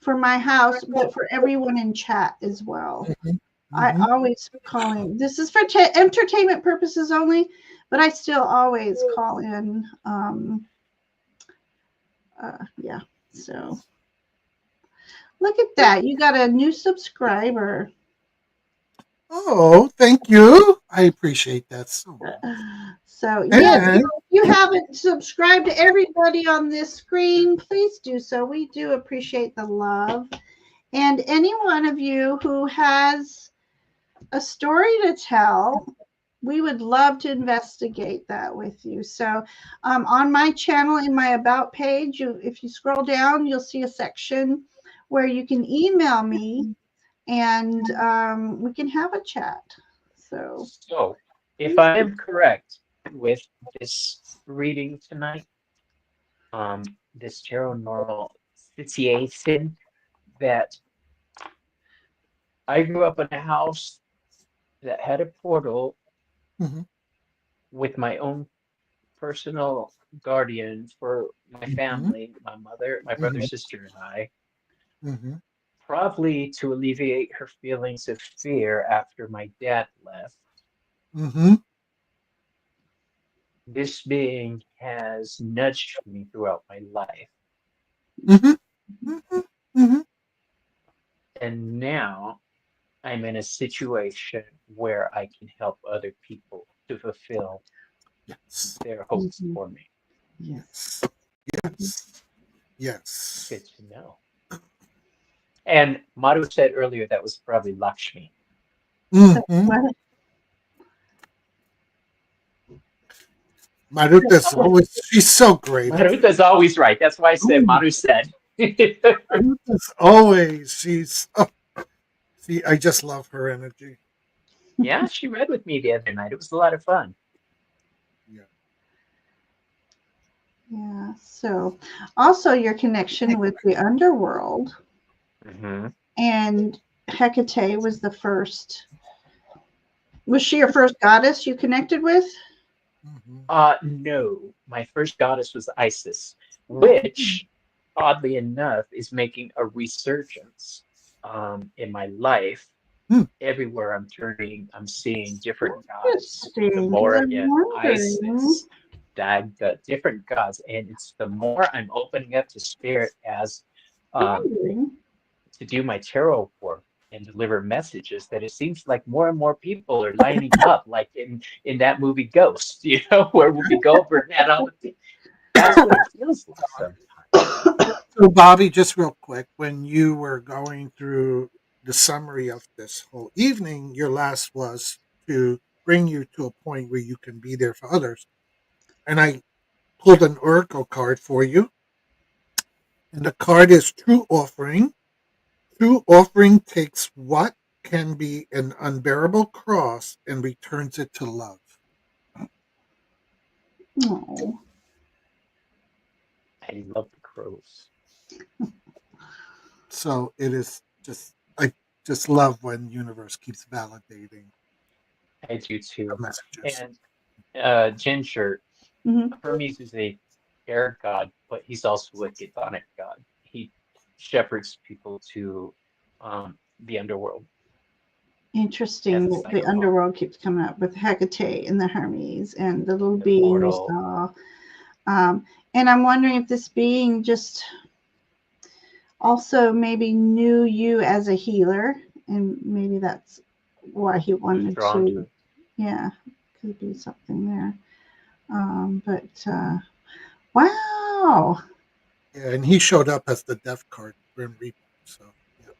for my house, but for everyone in chat as well. I always call in. This is for entertainment purposes only, but I still always call in. Yeah, so. Look at that. You got a new subscriber. Oh, thank you. I appreciate that so much. So, yes, if you haven't subscribed to everybody on this screen, please do so. We do appreciate the love. And any one of you who has a story to tell, we would love to investigate that with you. So, on my channel, in my About page, if you scroll down, you'll see a section where you can email me and we can have a chat. So if I am correct with this reading tonight, this Tarotnormal situation, that I grew up in a house that had a portal with my own personal guardian for my family, my mother, my brother, sister, and I. Probably to alleviate her feelings of fear after my dad left. This being has nudged me throughout my life. And now I'm in a situation where I can help other people to fulfill Yes. their hopes for me. Yes. Yes. Yes. Good to know. And Madhu said earlier that was probably Lakshmi. Mm-hmm. Maruta's always, she's so great. Maruta's always right. That's why I said Madhu said. Maruta's always, she's, oh, see, I just love her energy. Yeah, she read with me the other night. It was a lot of fun. Yeah. Yeah. So, also your connection with the underworld, and Hecate was the first. Was she your first goddess you connected with? No, my first goddess was Isis, which, oddly enough, is making a resurgence in my life. Everywhere I'm turning, I'm seeing different gods. The more Isis, the different gods, and it's the more I'm opening up to spirit as to do my tarot work and deliver messages, that it seems like more and more people are lining up, like in that movie Ghost, where Whoopi Goldberg had all the things. That's what it feels like sometimes. So, Bobby, just real quick, when you were going through the summary of this whole evening, your last was to bring you to a point where you can be there for others. And I pulled an oracle card for you. And the card is True Offering. True Offering takes what can be an unbearable cross and returns it to love. Oh. I love the crows. So it is just, I just love when universe keeps validating. I do too. Messages. And Ginger, Hermes is a air god, but he's also a chthonic god. He shepherds people to the underworld. Interesting that the underworld keeps coming up with Hecate and the Hermes and the little being we saw. And I'm wondering if this being just also maybe knew you as a healer, and maybe that's why he wanted to. Yeah, could be something there. But wow. Yeah, and he showed up as the Death card, Grim Reaper. So, yeah.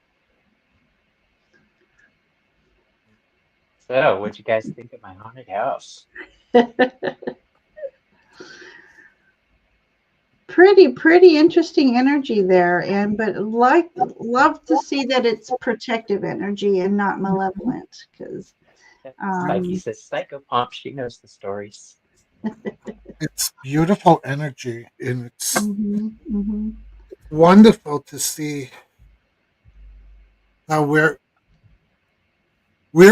So, what'd you guys think of my haunted house? Pretty interesting energy there, but love to see that it's protective energy and not malevolent, because Psyche says psychopomp, she knows the stories. It's beautiful energy, and it's wonderful to see how we're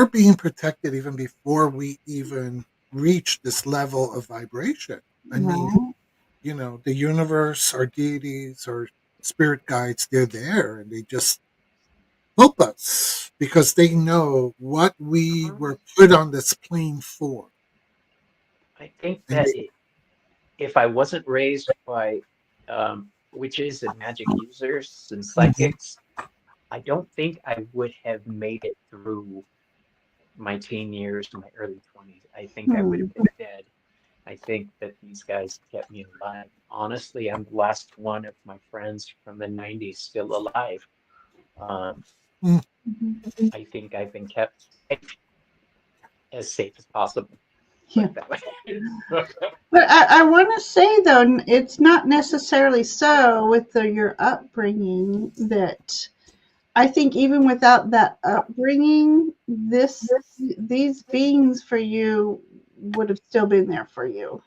being protected even before we even reach this level of vibration. I mean, the universe, our deities, our spirit guides, they're there, and they just help us because they know what we were put on this plane for. I think that if I wasn't raised by witches and magic users and psychics, I don't think I would have made it through my teen years to my early 20s. I think I would have been dead. I think that these guys kept me alive. Honestly, I'm the last one of my friends from the 90s still alive. I think I've been kept as safe as possible. Yeah. But I want to say, though, it's not necessarily so with your upbringing. That I think even without that upbringing, these beings for you would have still been there for you.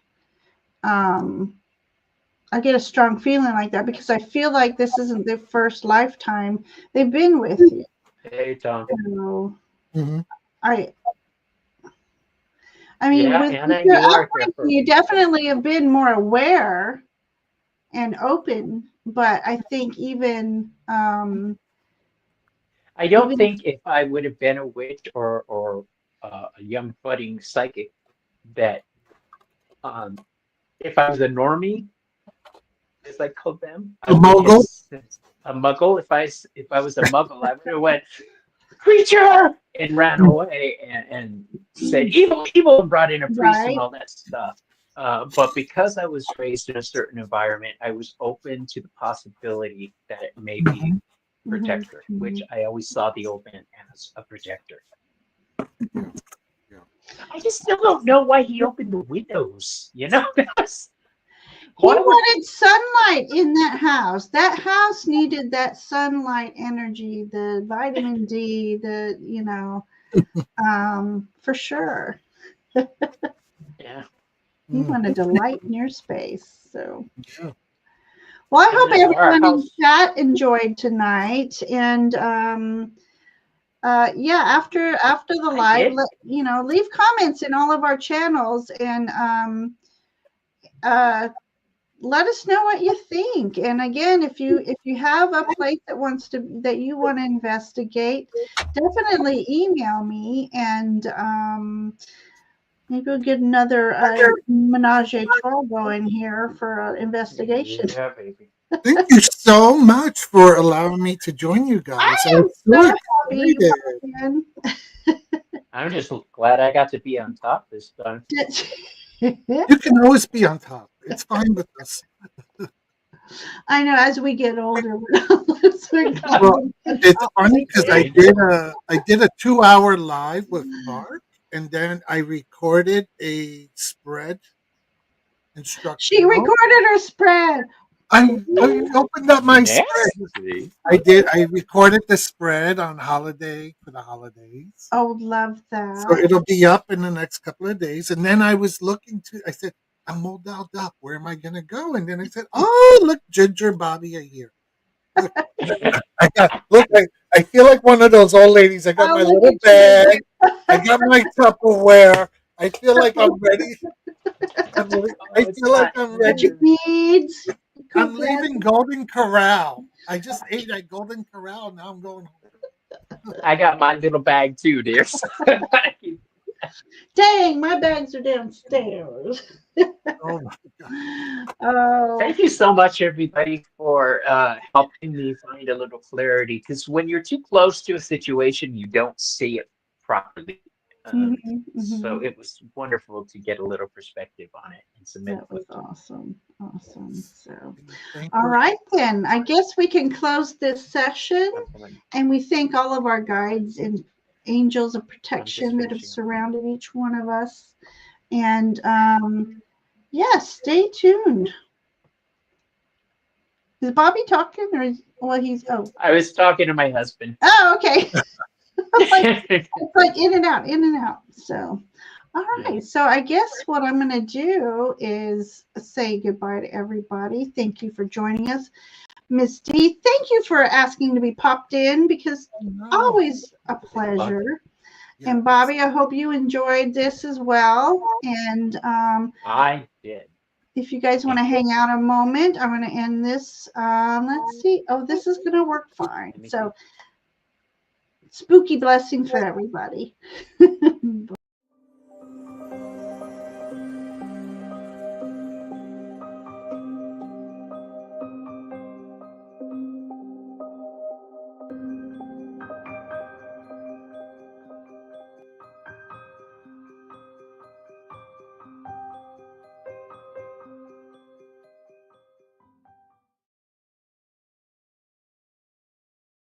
I get a strong feeling like that because I feel like this isn't their first lifetime they've been with you. Hey, Tom. So, I mean, yeah, with Anna, your upbringing, you definitely have been more aware and open, but I think even I don't think if I would have been a witch or a young budding psychic that if I was a normie, as I called them, a muggle. A muggle. If I was a muggle, I would have went. creature, and ran away and said evil, evil, and brought in a priest and Right. all that stuff. But because I was raised in a certain environment, I was open to the possibility that it may be protector, which I always saw the old man as a protector. Yeah. I just still don't know why he opened the windows. You know, He wanted sunlight in that house. That house needed that sunlight energy, the vitamin D, for sure. Yeah. He wanted to lighten your space. So, Yeah. well, I hope And everyone in chat enjoyed tonight. And after the live, leave comments in all of our channels and let us know what you think. And again, if you have a place that you want to investigate, definitely email me, and maybe we'll get another menage a trois going here for investigation. Yeah, baby. Thank you so much for allowing me to join you guys. I am so happy you excited. I'm just glad I got to be on top this time. You can always be on top. It's fine with us. I know as we get older, we're not listening. Well, it's funny because I did a 2-hour live with Mark, and then I recorded a spread instruction. She recorded her spread. I opened up my spread. I recorded the spread for the holidays. Oh, love that. So it'll be up in the next couple of days. And then I said, I'm all dialed up. Where am I going to go? And then I said, oh, look, Ginger, Bobby are here. I feel like one of those old ladies. I got my little bag. I got my Tupperware. I feel like I'm ready. I feel like I'm ready. Beads. I'm leaving Golden Corral. I just ate at Golden Corral. Now I'm going home. I got my little bag too, dear. Dang, my bags are downstairs. Oh my God. Oh. Thank you so much, everybody, for helping me find a little clarity. Because when you're too close to a situation, you don't see it properly. So it was wonderful to get a little perspective on it and submit. That was awesome. So, all right, then. I guess we can close this session, and we thank all of our guides and angels of protection that have surrounded each one of us. And stay tuned. Is Bobby talking, or he's? Oh, I was talking to my husband. Oh, okay. It's like in and out. So, all right. So I guess what I'm going to do is say goodbye to everybody. Thank you for joining us. Miss D, thank you for asking to be popped in, because always a pleasure. Yes. And Bobby, I hope you enjoyed this as well. And I did. If you guys want to hang out a moment, I'm going to end this. Let's see. Oh, this is going to work fine. So spooky blessings for everybody.